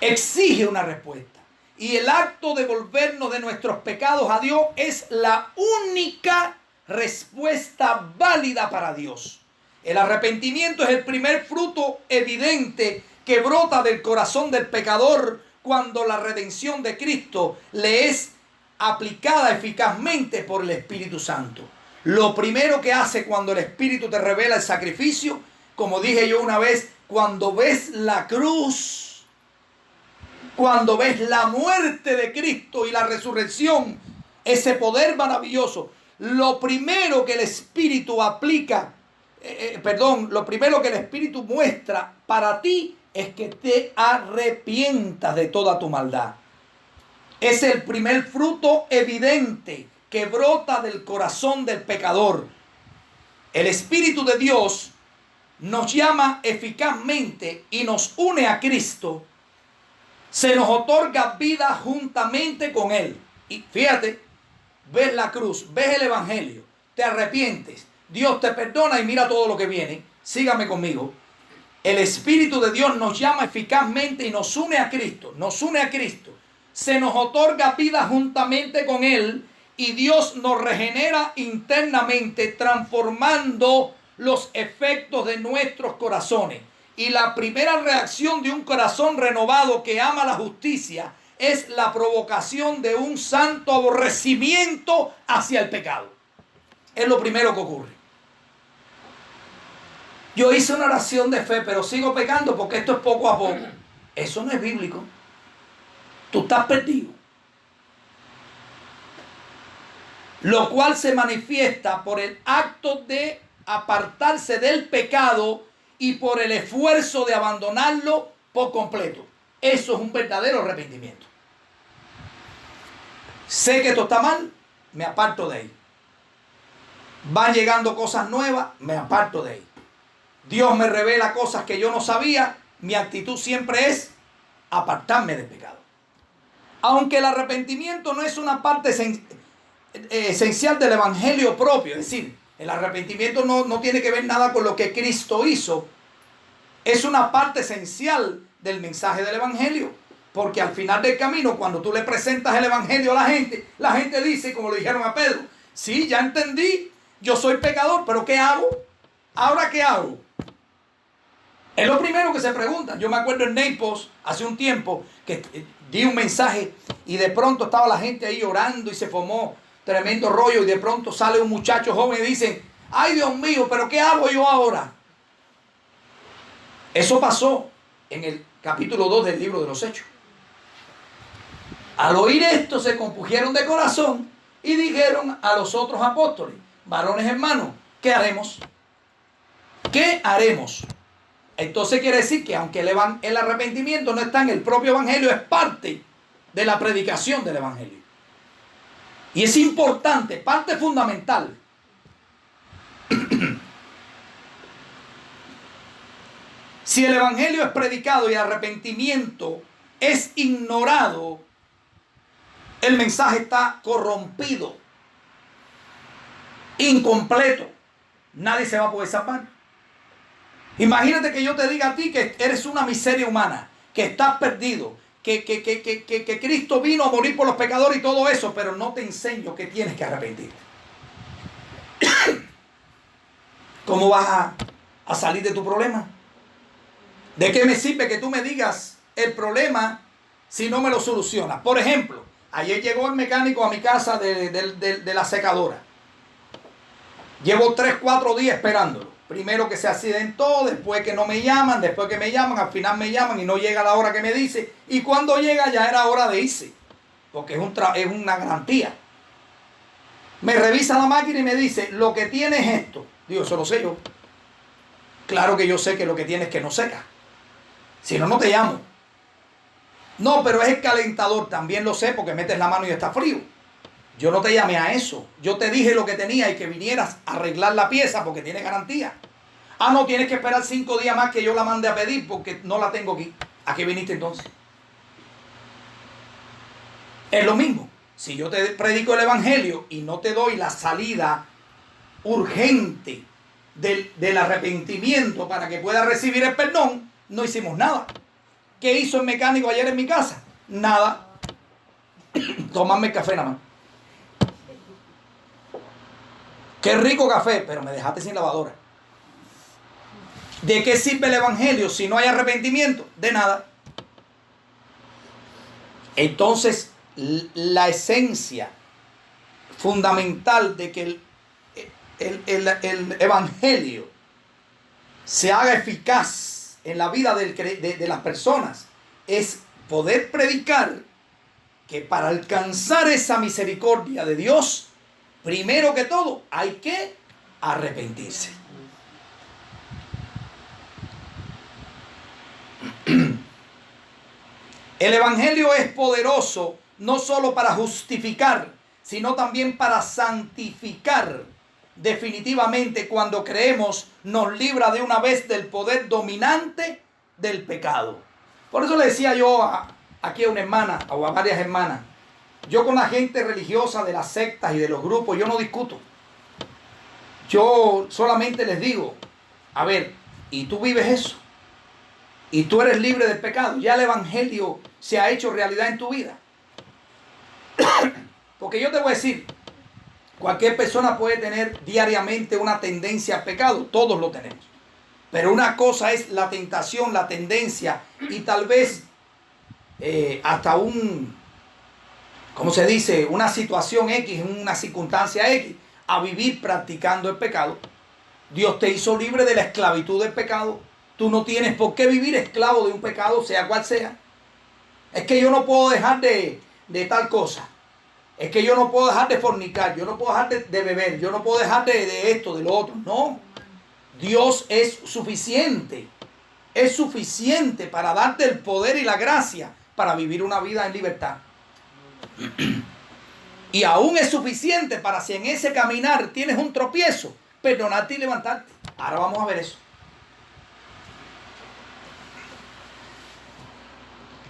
exige una respuesta. Y el acto de volvernos de nuestros pecados a Dios es la única respuesta válida para Dios. El arrepentimiento es el primer fruto evidente que brota del corazón del pecador cuando la redención de Cristo le es aplicada eficazmente por el Espíritu Santo. Lo primero que hace cuando el Espíritu te revela el sacrificio, como dije yo una vez, cuando ves la cruz, cuando ves la muerte de Cristo y la resurrección, ese poder maravilloso, lo primero que el Espíritu aplica, lo primero que el Espíritu muestra para ti es que te arrepientas de toda tu maldad. Es el primer fruto evidente que brota del corazón del pecador. El Espíritu de Dios nos llama eficazmente y nos une a Cristo. Se nos otorga vida juntamente con Él. Y fíjate, ves la cruz, ves el Evangelio, te arrepientes, Dios te perdona y mira todo lo que viene. Sígame conmigo. El Espíritu de Dios nos llama eficazmente y nos une a Cristo. Nos une a Cristo. Se nos otorga vida juntamente con Él y Dios nos regenera internamente, transformando los efectos de nuestros corazones. Y la primera reacción de un corazón renovado que ama la justicia es la provocación de un santo aborrecimiento hacia el pecado. Es lo primero que ocurre. Yo hice una oración de fe, pero sigo pecando porque esto es poco a poco. Eso no es bíblico. Tú estás perdido. Lo cual se manifiesta por el acto de apartarse del pecado y por el esfuerzo de abandonarlo por completo. Eso es un verdadero arrepentimiento. Sé que esto está mal, me aparto de ahí. Van llegando cosas nuevas, me aparto de ahí. Dios me revela cosas que yo no sabía, mi actitud siempre es apartarme del pecado. Aunque el arrepentimiento no es una parte esencial del evangelio propio, es decir, el arrepentimiento no tiene que ver nada con lo que Cristo hizo, es una parte esencial del mensaje del evangelio, porque al final del camino, cuando tú le presentas el evangelio a la gente dice, como le dijeron a Pedro, sí, ya entendí, yo soy pecador, pero ¿qué hago? ¿Ahora qué hago? Es lo primero que se pregunta. Yo me acuerdo en Naples, hace un tiempo, que di un mensaje y de pronto estaba la gente ahí orando y se formó tremendo rollo y de pronto sale un muchacho joven y dice, ay Dios mío, pero ¿qué hago yo ahora? Eso pasó en el capítulo 2 del libro de los Hechos. Al oír esto se compusieron de corazón y dijeron a los otros apóstoles, varones hermanos, ¿qué haremos? ¿Qué haremos? Entonces quiere decir que aunque el arrepentimiento no está en el propio evangelio, es parte de la predicación del evangelio. Y es importante, parte fundamental. Si el evangelio es predicado y el arrepentimiento es ignorado, el mensaje está corrompido, incompleto. Nadie se va a poder salvar. Imagínate que yo te diga a ti que eres una miseria humana, que estás perdido, que Cristo vino a morir por los pecadores y todo eso, pero no te enseño que tienes que arrepentirte. ¿Cómo vas a salir de tu problema? ¿De qué me sirve que tú me digas el problema si no me lo solucionas? Por ejemplo, ayer llegó el mecánico a mi casa de la secadora. Llevo 3-4 días esperándolo. Primero que se accidentó, después que no me llaman, después que me llaman, al final me llaman y no llega la hora que me dice. Y cuando llega ya era hora de irse, porque es una garantía. Me revisa la máquina y me dice, lo que tiene es esto. Digo, eso lo sé yo. Claro que yo sé que lo que tiene es que no seca. Si no, no te llamo. No, pero es el calentador. También lo sé porque metes la mano y está frío. Yo no te llamé a eso. Yo te dije lo que tenía y que vinieras a arreglar la pieza porque tiene garantía. Ah, no, tienes que esperar 5 días más que yo la mande a pedir porque no la tengo aquí. ¿A qué viniste entonces? Es lo mismo. Si yo te predico el evangelio y no te doy la salida urgente del arrepentimiento para que puedas recibir el perdón, no hicimos nada. ¿Qué hizo el mecánico ayer en mi casa? Nada. Tomarme el café nada más. Qué rico café, pero me dejaste sin lavadora. ¿De qué sirve el evangelio si no hay arrepentimiento? De nada. Entonces, la esencia fundamental de que el evangelio se haga eficaz en la vida de las personas es poder predicar que para alcanzar esa misericordia de Dios, primero que todo, hay que arrepentirse. El evangelio es poderoso no solo para justificar, sino también para santificar. Definitivamente, cuando creemos, nos libra de una vez del poder dominante del pecado. Por eso le decía yo aquí a una hermana o a varias hermanas, yo con la gente religiosa de las sectas y de los grupos, yo no discuto. Yo solamente les digo, a ver, ¿y tú vives eso? ¿Y tú eres libre del pecado? ¿Ya el evangelio se ha hecho realidad en tu vida? Porque yo te voy a decir, cualquier persona puede tener diariamente una tendencia al pecado, todos lo tenemos. Pero una cosa es la tentación, la tendencia y tal vez hasta ¿cómo se dice? Una situación X, una circunstancia X, a vivir practicando el pecado. Dios te hizo libre de la esclavitud del pecado. Tú no tienes por qué vivir esclavo de un pecado, sea cual sea. Es que yo no puedo dejar de tal cosa. Es que yo no puedo dejar de fornicar. Yo no puedo dejar de beber. Yo no puedo dejar de esto, de lo otro. No. Dios es suficiente. Es suficiente para darte el poder y la gracia para vivir una vida en libertad. Y aún es suficiente para si en ese caminar tienes un tropiezo, perdonarte y levantarte. Ahora vamos a ver eso.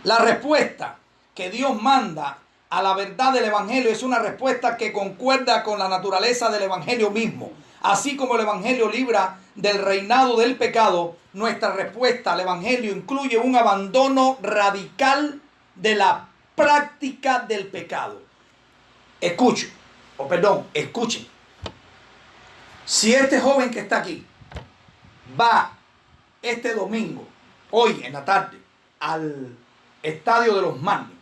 La respuesta que Dios manda a la verdad del evangelio es una respuesta que concuerda con la naturaleza del evangelio mismo. Así como el evangelio libra del reinado del pecado, nuestra respuesta al evangelio incluye un abandono radical de la práctica del pecado. Escuchen. Si este joven que está aquí va este domingo, hoy en la tarde, al estadio de los Marlins,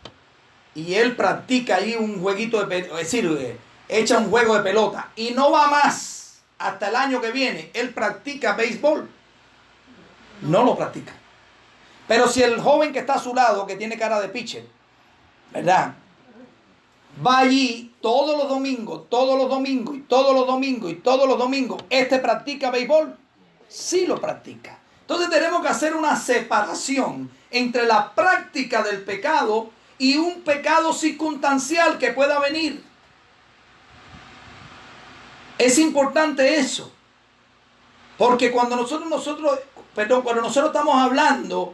y él practica ahí un jueguito es decir, echa un juego de pelota y no va más hasta el año que viene, él practica béisbol, no lo practica. Pero si el joven que está a su lado, que tiene cara de pitcher, ¿verdad?, va allí todos los domingos, este practica béisbol, sí lo practica. Entonces tenemos que hacer una separación entre la práctica del pecado y un pecado circunstancial que pueda venir. Es importante eso. Porque cuando nosotros estamos hablando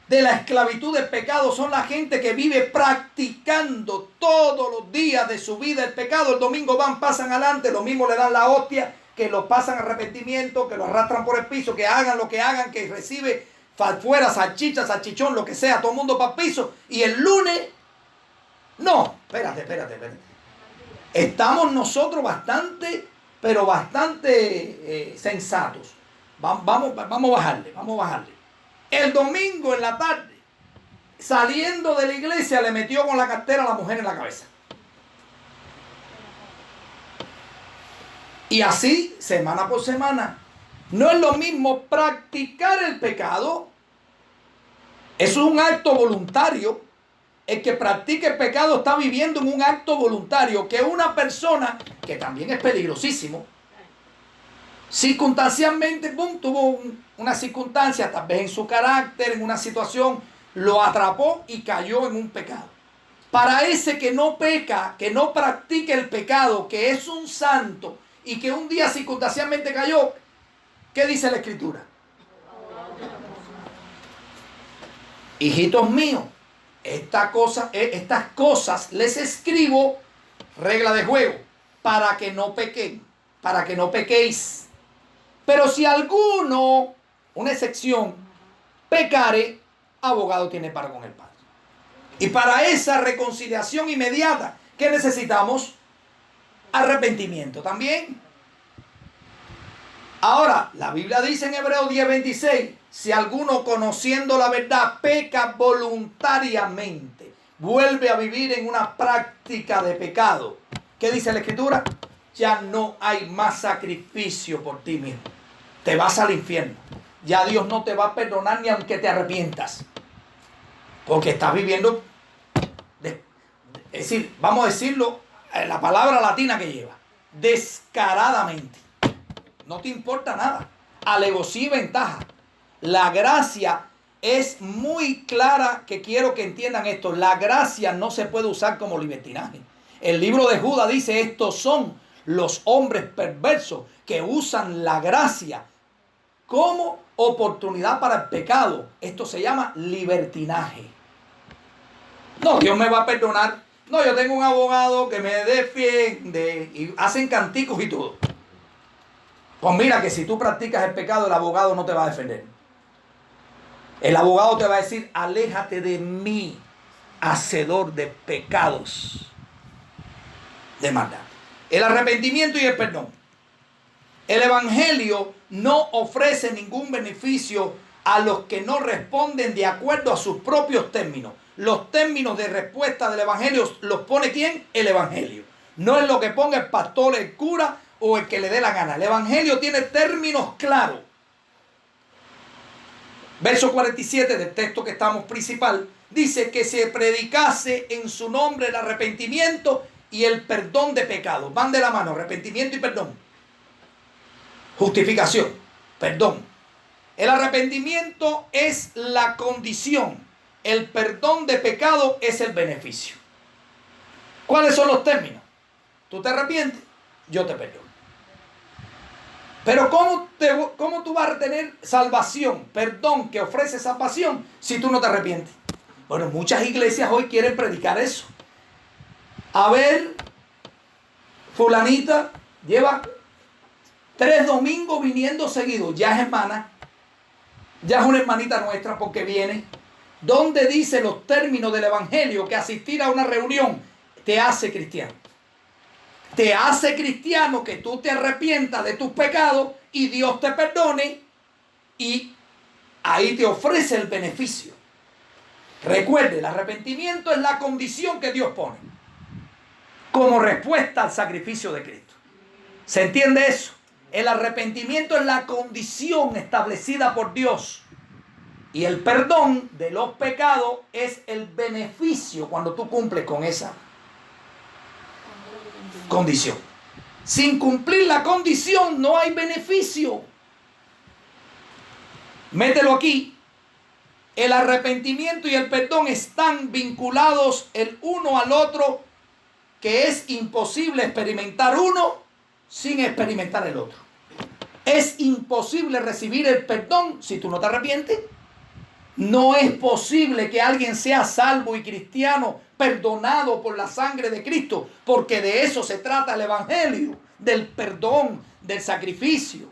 de la esclavitud del pecado, son la gente que vive practicando todos los días de su vida el pecado. El domingo pasan adelante, lo mismo le dan la hostia, que lo pasan a arrepentimiento, que lo arrastran por el piso, que hagan lo que hagan, que recibe fuera salchicha, salchichón, lo que sea, todo el mundo para el piso. Y el lunes, no, espérate. Estamos nosotros bastante sensatos. Vamos a bajarle. El domingo en la tarde, saliendo de la iglesia, le metió con la cartera a la mujer en la cabeza. Y así, semana por semana. No es lo mismo practicar el pecado. Eso es un acto voluntario. El que practica el pecado está viviendo en un acto voluntario, que una persona, que también es peligrosísimo, Circunstancialmente, boom, tuvo una circunstancia, tal vez en su carácter, en una situación, lo atrapó y cayó en un pecado. Para ese que no peca, que no practica el pecado, que es un santo y que un día circunstancialmente cayó, ¿qué dice la Escritura? Hijitos míos, estas cosas les escribo, regla de juego, para que no pequen, para que no pequéis. Pero si alguno, una excepción, pecare, abogado tiene para con el Padre. Y para esa reconciliación inmediata, ¿qué necesitamos? Arrepentimiento también. Ahora, la Biblia dice en Hebreos 10:26, si alguno conociendo la verdad peca voluntariamente, vuelve a vivir en una práctica de pecado. ¿Qué dice la Escritura? Ya no hay más sacrificio por ti mismo. Te vas al infierno. Ya Dios no te va a perdonar ni aunque te arrepientas. Porque estás viviendo, es decir, vamos a decirlo, la palabra latina que lleva, descaradamente. No te importa nada. Alevosía y ventaja. La gracia es muy clara, que quiero que entiendan esto. La gracia no se puede usar como libertinaje. El libro de Judas dice, estos son los hombres perversos que usan la gracia como oportunidad para el pecado. Esto se llama libertinaje. No, Dios me va a perdonar. No, yo tengo un abogado que me defiende y hacen canticos y todo. Pues mira que si tú practicas el pecado, el abogado no te va a defender. El abogado te va a decir, aléjate de mí, hacedor de pecados, de maldad. El arrepentimiento y el perdón. El evangelio no ofrece ningún beneficio a los que no responden de acuerdo a sus propios términos. Los términos de respuesta del evangelio los pone ¿quién? El evangelio. No es lo que ponga el pastor, el cura o el que le dé la gana. El evangelio tiene términos claros. Verso 47 del texto que estamos principal dice que se predicase en su nombre el arrepentimiento y el perdón de pecados. Van de la mano, arrepentimiento y perdón. Justificación, perdón. El arrepentimiento es la condición. El perdón de pecado es el beneficio. ¿Cuáles son los términos? Tú te arrepientes, yo te perdono. Pero ¿cómo tú vas a tener salvación, perdón que ofrece salvación si tú no te arrepientes? Bueno, muchas iglesias hoy quieren predicar eso. A ver, fulanita lleva 3 domingos viniendo seguidos. Ya es hermana. Ya es una hermanita nuestra porque viene. ¿Dónde dice los términos del evangelio que asistir a una reunión te hace cristiano? Te hace cristiano que tú te arrepientas de tus pecados y Dios te perdone y ahí te ofrece el beneficio. Recuerde, el arrepentimiento es la condición que Dios pone como respuesta al sacrificio de Cristo. ¿Se entiende eso? El arrepentimiento es la condición establecida por Dios y el perdón de los pecados es el beneficio cuando tú cumples con esa condición. Sin cumplir la condición no hay beneficio. Mételo aquí. El arrepentimiento y el perdón están vinculados el uno al otro, que es imposible experimentar uno sin experimentar el otro. Es imposible recibir el perdón si tú no te arrepientes. No es posible que alguien sea salvo y cristiano, perdonado por la sangre de Cristo, porque de eso se trata el evangelio, del perdón, del sacrificio.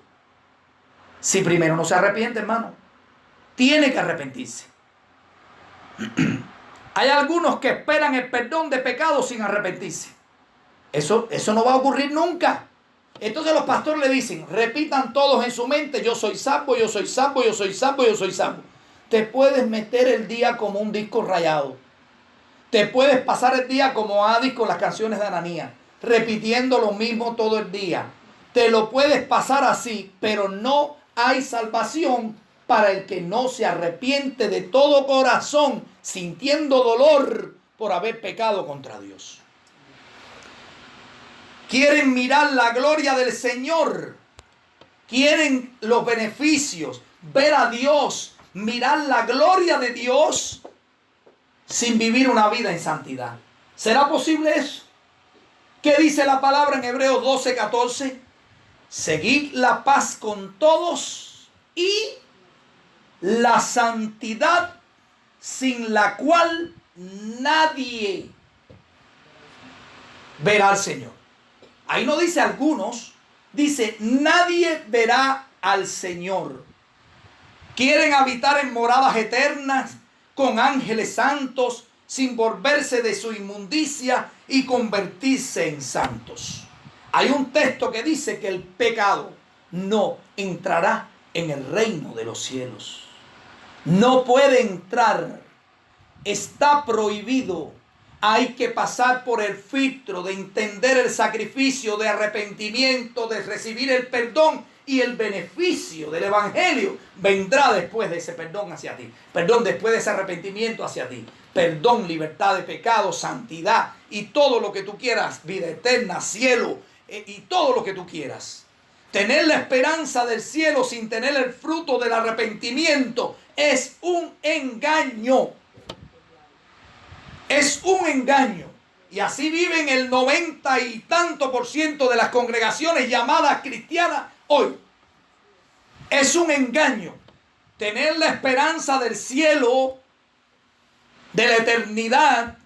Si primero no se arrepiente, hermano, tiene que arrepentirse. Hay algunos que esperan el perdón de pecados sin arrepentirse. Eso no va a ocurrir nunca. Entonces los pastores le dicen, repitan todos en su mente, yo soy salvo, yo soy salvo, yo soy salvo, yo soy salvo. Te puedes meter el día como un disco rayado. Te puedes pasar el día como Adis con las canciones de Ananías, repitiendo lo mismo todo el día. Te lo puedes pasar así, pero no hay salvación para el que no se arrepiente de todo corazón, sintiendo dolor por haber pecado contra Dios. Quieren mirar la gloria del Señor, quieren los beneficios, ver a Dios, mirar la gloria de Dios sin vivir una vida en santidad. ¿Será posible eso? ¿Qué dice la palabra en Hebreos 12:14? Seguid la paz con todos y la santidad, sin la cual nadie verá al Señor. Ahí no dice algunos, dice nadie verá al Señor. Quieren habitar en moradas eternas con ángeles santos, sin volverse de su inmundicia y convertirse en santos. Hay un texto que dice que el pecado no entrará en el reino de los cielos. No puede entrar. Está prohibido. Hay que pasar por el filtro de entender el sacrificio, de arrepentimiento, de recibir el perdón, y el beneficio del evangelio vendrá después de ese perdón hacia ti. Perdón, después de ese arrepentimiento hacia ti. Perdón, libertad de pecado, santidad y todo lo que tú quieras, vida eterna, cielo y todo lo que tú quieras. Tener la esperanza del cielo sin tener el fruto del arrepentimiento es un engaño. Es un engaño. Y así viven el 90 y tanto % de las congregaciones llamadas cristianas hoy. Es un engaño. Tener la esperanza del cielo, de la eternidad,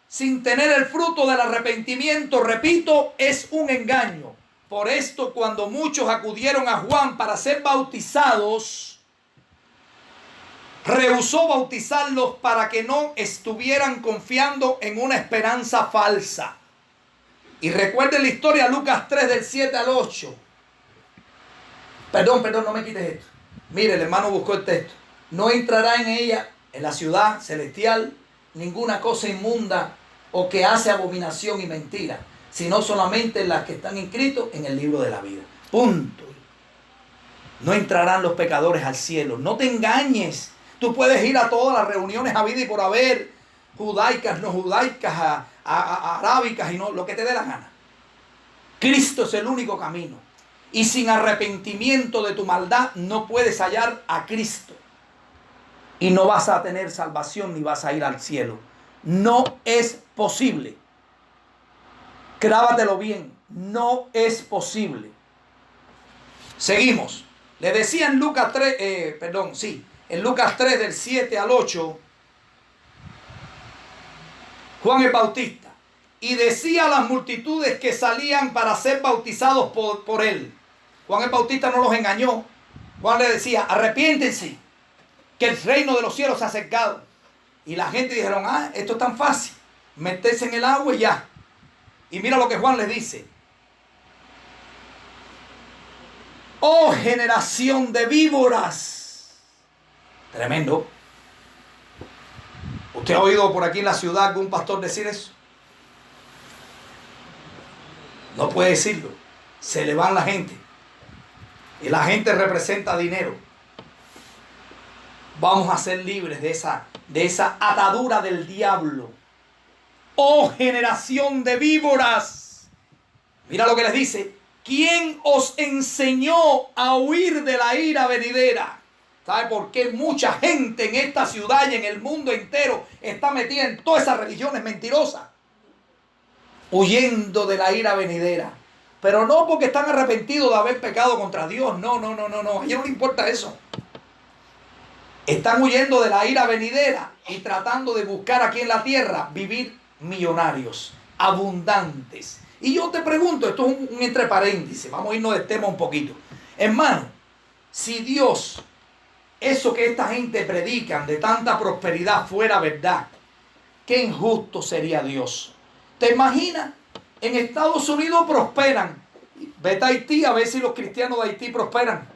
sin tener el fruto del arrepentimiento, repito, es un engaño. Por esto, cuando muchos acudieron a Juan para ser bautizados, rehusó bautizarlos para que no estuvieran confiando en una esperanza falsa. Y recuerden la historia, Lucas 3 del 7 al 8. Perdón, no me quites esto. Mire, el hermano buscó el texto. No entrará en ella, en la ciudad celestial, ninguna cosa inmunda o que hace abominación y mentira, sino solamente las que están inscritos en el libro de la vida. Punto. No entrarán los pecadores al cielo. No te engañes. Tú puedes ir a todas las reuniones habidas y por haber, judaicas, no judaicas, arábicas y no, lo que te dé la gana. Cristo es el único camino. Y sin arrepentimiento de tu maldad no puedes hallar a Cristo. Y no vas a tener salvación ni vas a ir al cielo. No es posible. Grábatelo bien. No es posible. Seguimos. Le decía en Lucas 3, en Lucas 3 del 7 al 8, Juan el Bautista. Y decía a las multitudes que salían para ser bautizados por él. Juan el Bautista no los engañó. Juan le decía, arrepiéntense, que el reino de los cielos se ha acercado. Y la gente dijeron, esto es tan fácil, meterse en el agua y ya. Y mira lo que Juan les dice. Oh generación de víboras. Tremendo. ¿Usted ha oído por aquí en la ciudad algún pastor decir eso? No puede decirlo. Se le van la gente. Y la gente representa dinero. Vamos a ser libres de esa atadura del diablo. Oh generación de víboras. Mira lo que les dice. ¿Quién os enseñó a huir de la ira venidera? ¿Sabe por qué mucha gente en esta ciudad y en el mundo entero está metida en todas esas religiones mentirosas? Huyendo de la ira venidera. Pero no porque están arrepentidos de haber pecado contra Dios. No. A ellos no les importa eso. Están huyendo de la ira venidera y tratando de buscar aquí en la tierra vivir millonarios, abundantes. Y yo te pregunto, esto es un entre paréntesis, vamos a irnos del tema un poquito. Hermano, si Dios, eso que esta gente predican de tanta prosperidad fuera verdad, qué injusto sería Dios. ¿Te imaginas? En Estados Unidos prosperan. Vete a Haití a ver si los cristianos de Haití prosperan.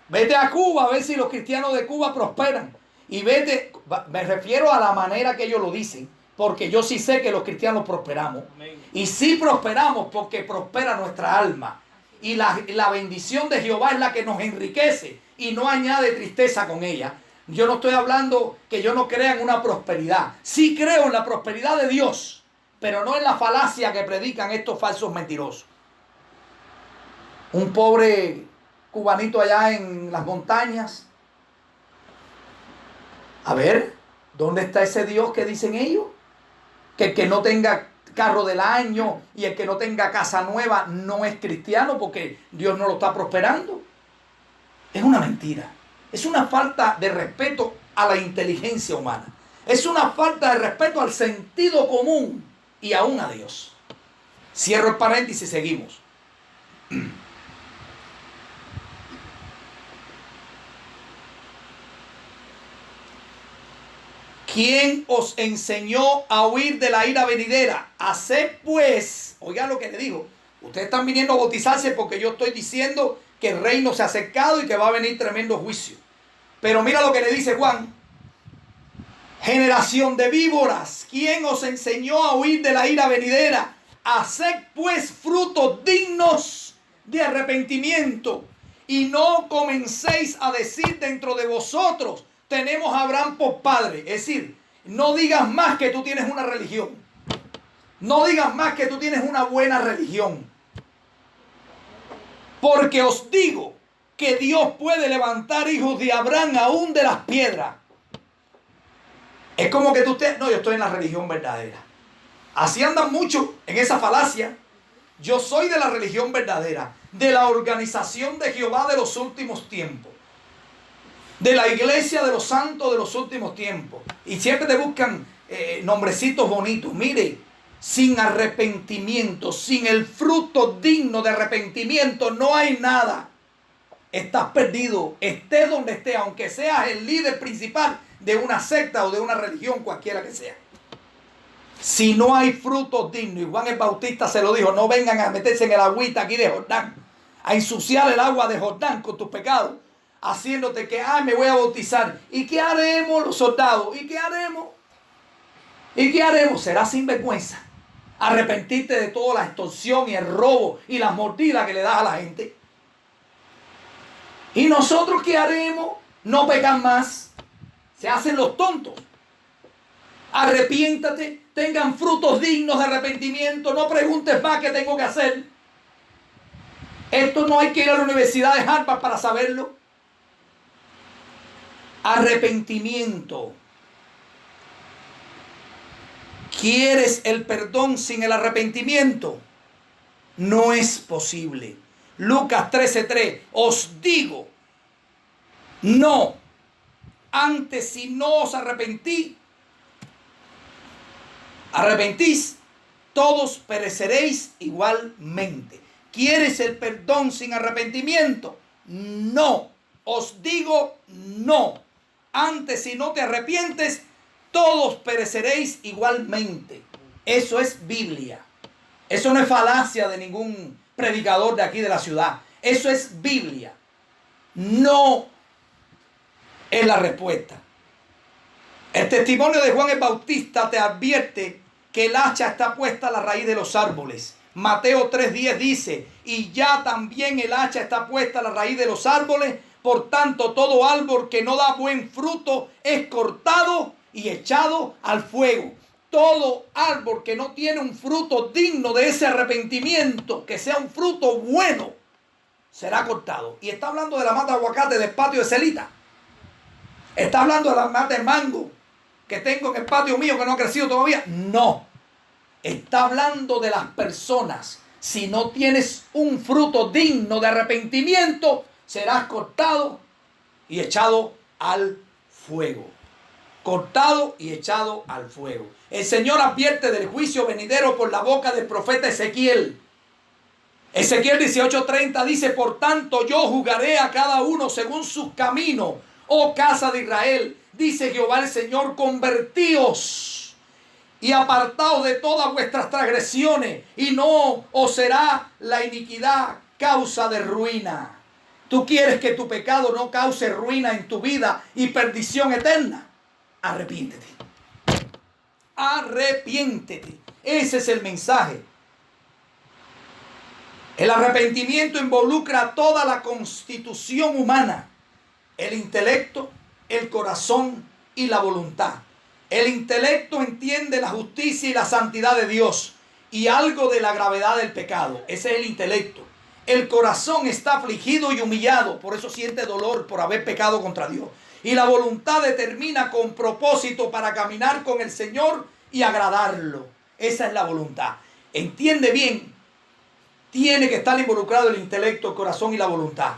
Vete a Cuba a ver si los cristianos de Cuba prosperan. Y vete, me refiero a la manera que ellos lo dicen, porque yo sí sé que los cristianos prosperamos. Y sí prosperamos porque prospera nuestra alma. Y la bendición de Jehová es la que nos enriquece y no añade tristeza con ella. Yo no estoy hablando que yo no crea en una prosperidad. Sí creo en la prosperidad de Dios, pero no en la falacia que predican estos falsos mentirosos. Un pobre cubanito allá en las montañas. A ver, ¿dónde está ese Dios que dicen ellos? Que el que no tenga carro del año y el que no tenga casa nueva no es cristiano porque Dios no lo está prosperando. Es una mentira. Es una falta de respeto a la inteligencia humana. Es una falta de respeto al sentido común y aún a Dios. Cierro el paréntesis y seguimos. ¿Quién os enseñó a huir de la ira venidera? Haced pues, oigan lo que le digo, ustedes están viniendo a bautizarse porque yo estoy diciendo que el reino se ha acercado y que va a venir tremendo juicio. Pero mira lo que le dice Juan. Generación de víboras, ¿quién os enseñó a huir de la ira venidera? Haced pues frutos dignos de arrepentimiento y no comencéis a decir dentro de vosotros, tenemos a Abraham por padre. Es decir, no digas más que tú tienes una religión. No digas más que tú tienes una buena religión. Porque os digo que Dios puede levantar hijos de Abraham aún de las piedras. Es como que no, yo estoy en la religión verdadera. Así andan muchos en esa falacia. Yo soy de la religión verdadera, de la organización de Jehová de los últimos tiempos, de la iglesia de los santos de los últimos tiempos. Y siempre te buscan nombrecitos bonitos. Mire, sin arrepentimiento, sin el fruto digno de arrepentimiento, no hay nada. Estás perdido, estés donde estés, aunque seas el líder principal de una secta o de una religión cualquiera que sea. Si no hay frutos dignos, y Juan el Bautista se lo dijo, no vengan a meterse en el agüita aquí de Jordán, a ensuciar el agua de Jordán con tus pecados, haciéndote que, me voy a bautizar. ¿Y qué haremos los soldados? ¿Y qué haremos? ¿Y qué haremos? Será sinvergüenza. Arrepentirte de toda la extorsión y el robo y las mordidas que le das a la gente. ¿Y nosotros qué haremos? No pecan más. Se hacen los tontos. Arrepiéntate, tengan frutos dignos de arrepentimiento. No preguntes más qué tengo que hacer. Esto no hay que ir a la Universidad de Harvard para saberlo. Arrepentimiento. ¿Quieres el perdón sin el arrepentimiento? No es posible. Lucas 13:3. Os digo, no. Antes, si no os arrepentís, todos pereceréis igualmente. ¿Quieres el perdón sin arrepentimiento? No. Os digo, no. Antes, si no te arrepientes, todos pereceréis igualmente. Eso es Biblia. Eso no es falacia de ningún predicador de aquí de la ciudad. Eso es Biblia. No es la respuesta. El testimonio de Juan el Bautista te advierte que el hacha está puesta a la raíz de los árboles. Mateo 3:10 dice, y ya también el hacha está puesta a la raíz de los árboles. Por tanto, todo árbol que no da buen fruto es cortado y echado al fuego. Todo árbol que no tiene un fruto digno de ese arrepentimiento, que sea un fruto bueno, será cortado. Y está hablando de la mata de aguacate del patio de Celita. Está hablando de la mata de mango que tengo en el patio mío que no ha crecido todavía. No. Está hablando de las personas. Si no tienes un fruto digno de arrepentimiento, serás cortado y echado al fuego. Cortado y echado al fuego. El Señor advierte del juicio venidero por la boca del profeta Ezequiel. Ezequiel 18:30 dice, por tanto yo juzgaré a cada uno según sus caminos, oh casa de Israel, dice Jehová el Señor, convertíos y apartaos de todas vuestras transgresiones, y no os será la iniquidad causa de ruina. ¿Tú quieres que tu pecado no cause ruina en tu vida y perdición eterna? Arrepiéntete. Arrepiéntete. Ese es el mensaje. El arrepentimiento involucra toda la constitución humana. El intelecto, el corazón y la voluntad. El intelecto entiende la justicia y la santidad de Dios y algo de la gravedad del pecado. Ese es el intelecto. El corazón está afligido y humillado, por eso siente dolor por haber pecado contra Dios. Y la voluntad determina con propósito para caminar con el Señor y agradarlo. Esa es la voluntad. Entiende bien, tiene que estar involucrado el intelecto, el corazón y la voluntad.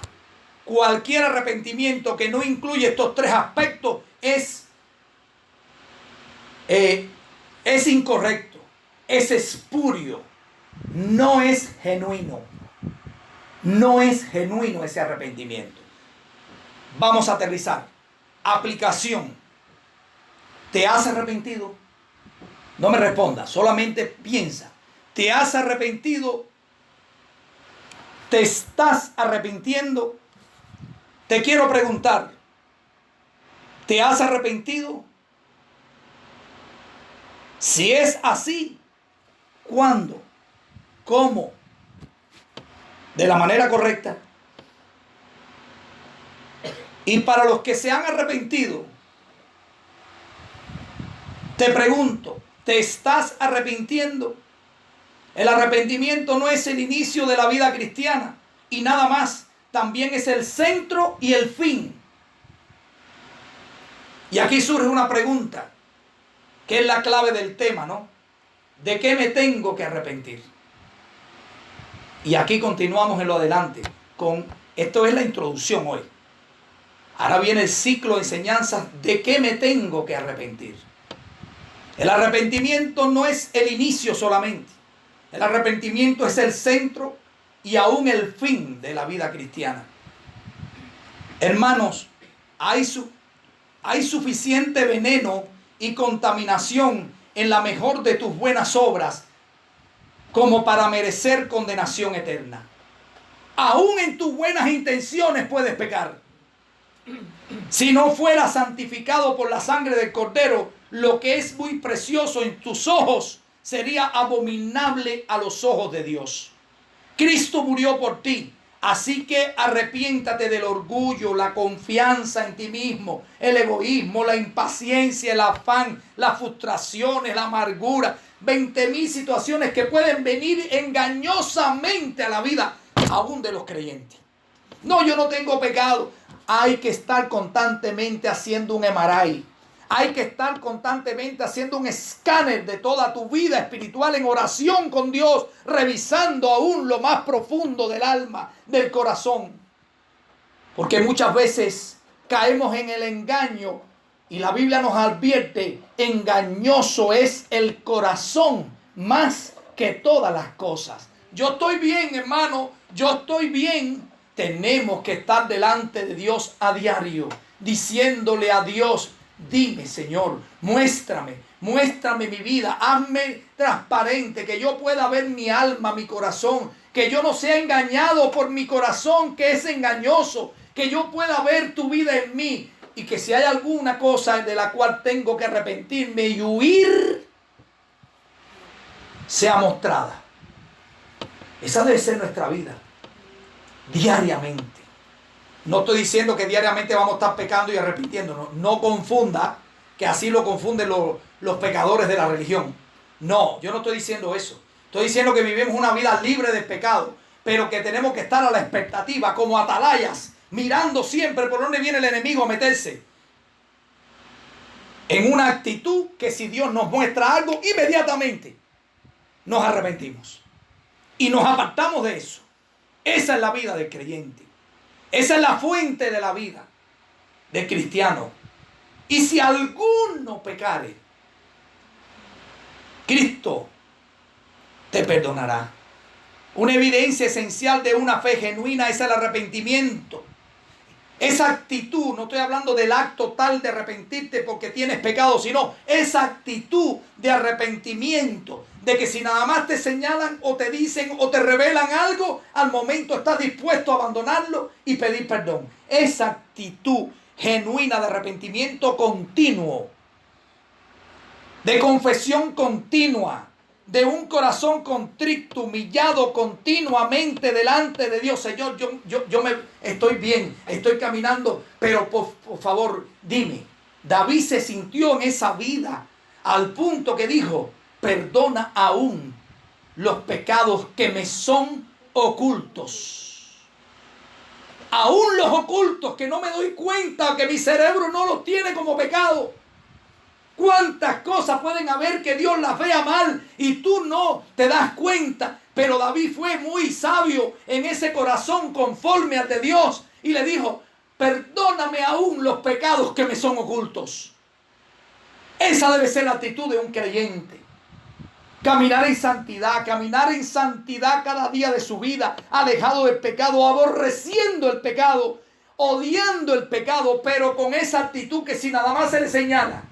Cualquier arrepentimiento que no incluye estos tres aspectos es incorrecto, es espurio, no es genuino. No es genuino ese arrepentimiento. Vamos a aterrizar. Aplicación. ¿Te has arrepentido? No me respondas, solamente piensa. ¿Te has arrepentido? ¿Te estás arrepintiendo? Te quiero preguntar, ¿te has arrepentido? Si es así, ¿cuándo? ¿Cómo? ¿De la manera correcta? Y para los que se han arrepentido, te pregunto, ¿te estás arrepintiendo? El arrepentimiento no es el inicio de la vida cristiana y nada más, también es el centro y el fin. Y aquí surge una pregunta, que es la clave del tema, ¿no? ¿De qué me tengo que arrepentir? Y aquí continuamos en lo adelante con, esto es la introducción hoy. Ahora viene el ciclo de enseñanzas, ¿de qué me tengo que arrepentir? El arrepentimiento no es el inicio solamente. El arrepentimiento es el centro y aún el fin de la vida cristiana. Hermanos, hay suficiente veneno y contaminación en la mejor de tus buenas obras como para merecer condenación eterna. Aún en tus buenas intenciones puedes pecar. Si no fuera santificado por la sangre del Cordero, lo que es muy precioso en tus ojos sería abominable a los ojos de Dios. Cristo murió por ti, así que arrepiéntate del orgullo, la confianza en ti mismo, el egoísmo, la impaciencia, el afán, las frustraciones, la amargura, 20,000 situaciones que pueden venir engañosamente a la vida aún de los creyentes. No, yo no tengo pecado. Hay que estar constantemente haciendo un MRI. Hay que estar constantemente haciendo un escáner de toda tu vida espiritual en oración con Dios, revisando aún lo más profundo del alma, del corazón. Porque muchas veces caemos en el engaño y la Biblia nos advierte, engañoso es el corazón más que todas las cosas. Yo estoy bien, hermano, yo estoy bien. Tenemos que estar delante de Dios a diario, diciéndole a Dios, dime, Señor, muéstrame mi vida, hazme transparente, que yo pueda ver mi alma, mi corazón, que yo no sea engañado por mi corazón que es engañoso, que yo pueda ver tu vida en mí y que si hay alguna cosa de la cual tengo que arrepentirme y huir, sea mostrada. Esa debe ser nuestra vida, diariamente. No estoy diciendo que diariamente vamos a estar pecando y arrepintiéndonos. No confunda, que así lo confunden los pecadores de la religión. No, yo no estoy diciendo eso. Estoy diciendo que vivimos una vida libre de pecado, pero que tenemos que estar a la expectativa, como atalayas, mirando siempre por dónde viene el enemigo a meterse. En una actitud que si Dios nos muestra algo, inmediatamente nos arrepentimos. Y nos apartamos de eso. Esa es la vida del creyente. Esa es la fuente de la vida del cristiano. Y si alguno pecare, Cristo te perdonará. Una evidencia esencial de una fe genuina es el arrepentimiento. Esa actitud, no estoy hablando del acto tal de arrepentirte porque tienes pecado, sino esa actitud de arrepentimiento, de que si nada más te señalan o te dicen o te revelan algo, al momento estás dispuesto a abandonarlo y pedir perdón. Esa actitud genuina de arrepentimiento continuo, de confesión continua, de un corazón contrito, humillado continuamente delante de Dios. Señor, yo me estoy bien, estoy caminando, pero por favor, dime. David se sintió en esa vida al punto que dijo, perdona aún los pecados que me son ocultos. Aún los ocultos que no me doy cuenta, que mi cerebro no los tiene como pecado. ¿Cuántas cosas pueden haber que Dios las vea mal y tú no te das cuenta? Pero David fue muy sabio en ese corazón conforme al de Dios y le dijo: perdóname aún los pecados que me son ocultos. Esa debe ser la actitud de un creyente. Caminar en santidad cada día de su vida, alejado del pecado, aborreciendo el pecado, odiando el pecado, pero con esa actitud que si nada más se le señala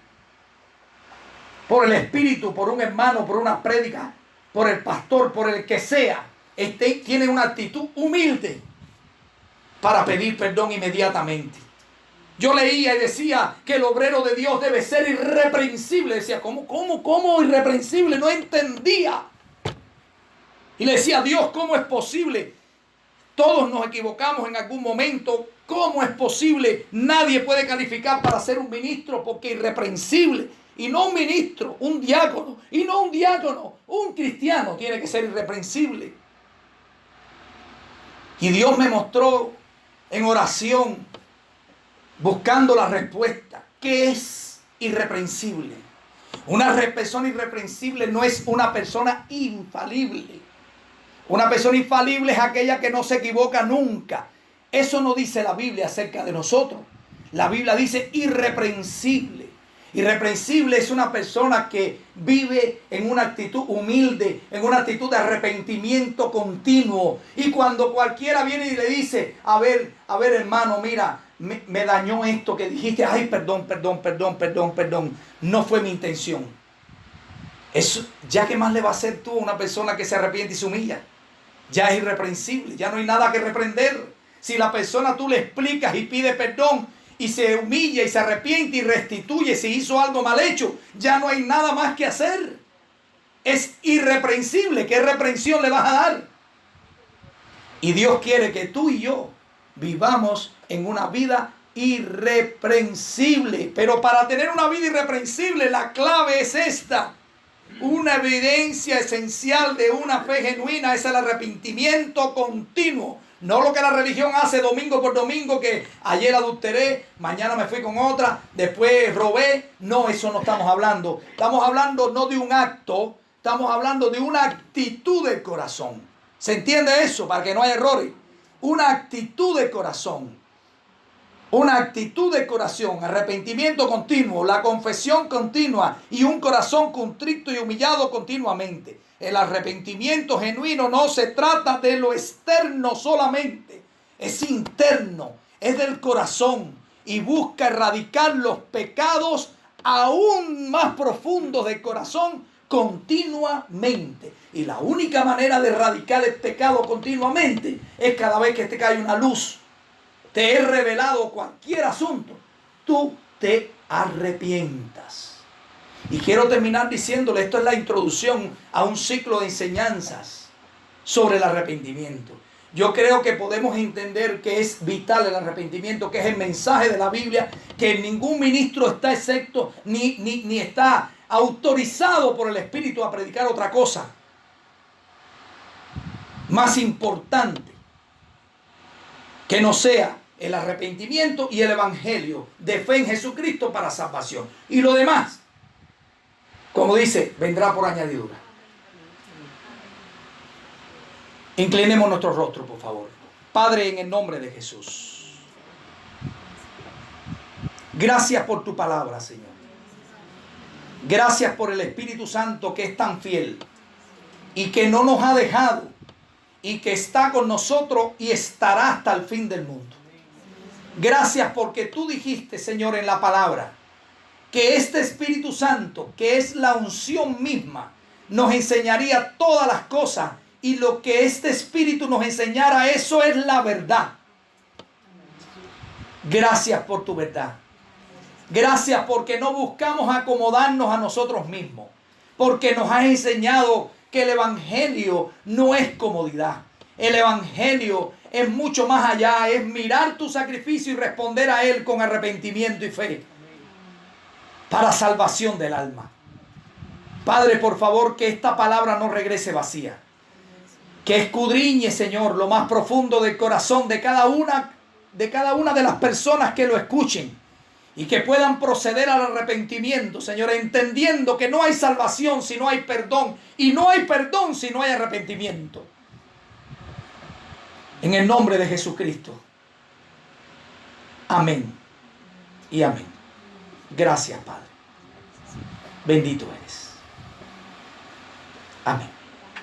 por el Espíritu, por un hermano, por una prédica, por el pastor, por el que sea, tiene una actitud humilde para pedir perdón inmediatamente. Yo leía y decía que el obrero de Dios debe ser irreprensible. Decía, ¿cómo irreprensible? No entendía. Y le decía, Dios, ¿cómo es posible? Todos nos equivocamos en algún momento. ¿Cómo es posible? Nadie puede calificar para ser un ministro porque irreprensible. Y no un ministro, un diácono. Y no un diácono, un cristiano tiene que ser irreprensible. Y Dios me mostró en oración, buscando la respuesta. ¿Qué es irreprensible? Una persona irreprensible no es una persona infalible. Una persona infalible es aquella que no se equivoca nunca. Eso no dice la Biblia acerca de nosotros. La Biblia dice irreprensible. Irreprensible es una persona que vive en una actitud humilde, en una actitud de arrepentimiento continuo. Y cuando cualquiera viene y le dice, a ver hermano, mira, me dañó esto que dijiste, ay, perdón, no fue mi intención. Eso, ya que más le va a hacer tú a una persona que se arrepiente y se humilla. Ya es irreprensible, ya no hay nada que reprender. Si la persona tú le explicas y pide perdón y se humilla y se arrepiente y restituye si hizo algo mal hecho, ya no hay nada más que hacer. Es irreprensible. ¿Qué reprensión le vas a dar? Y Dios quiere que tú y yo vivamos en una vida irreprensible. Pero para tener una vida irreprensible, la clave es esta. Una evidencia esencial de una fe genuina es el arrepentimiento continuo. No lo que la religión hace domingo por domingo, que ayer adulteré, mañana me fui con otra, después robé. No, eso no estamos hablando. Estamos hablando no de un acto, estamos hablando de una actitud del corazón. ¿Se entiende eso? Para que no haya errores. Una actitud de corazón. Una actitud de corazón, arrepentimiento continuo, la confesión continua y un corazón contrito y humillado continuamente. El arrepentimiento genuino no se trata de lo externo solamente, es interno, es del corazón y busca erradicar los pecados aún más profundos del corazón continuamente. Y la única manera de erradicar el pecado continuamente es cada vez que te cae una luz. Te he revelado cualquier asunto, tú te arrepientas. Y quiero terminar diciéndole, esto es la introducción a un ciclo de enseñanzas sobre el arrepentimiento. Yo creo que podemos entender que es vital el arrepentimiento, que es el mensaje de la Biblia, que ningún ministro está excepto ni está autorizado por el Espíritu a predicar otra cosa más importante que no sea el arrepentimiento y el evangelio de fe en Jesucristo para salvación. Y lo demás, como dice, vendrá por añadidura. Inclinemos nuestro rostro, por favor. Padre, en el nombre de Jesús, gracias por tu palabra, Señor. Gracias por el Espíritu Santo que es tan fiel y que no nos ha dejado y que está con nosotros y estará hasta el fin del mundo. Gracias porque tú dijiste, Señor, en la palabra, que este Espíritu Santo, que es la unción misma, nos enseñaría todas las cosas, y lo que este Espíritu nos enseñara, eso es la verdad. Gracias por tu verdad. Gracias porque no buscamos acomodarnos a nosotros mismos, porque nos has enseñado que el evangelio no es comodidad. El evangelio es mucho más allá, es mirar tu sacrificio y responder a él con arrepentimiento y fe para salvación del alma. Padre, por favor, que esta palabra no regrese vacía. que escudriñe, Señor, lo más profundo del corazón de cada una de las personas que lo escuchen, y que puedan proceder al arrepentimiento, Señor, entendiendo que no hay salvación si no hay perdón, y no hay perdón si no hay arrepentimiento. En el nombre de Jesucristo. Amén y amén. Gracias, Padre. Bendito eres. Amén.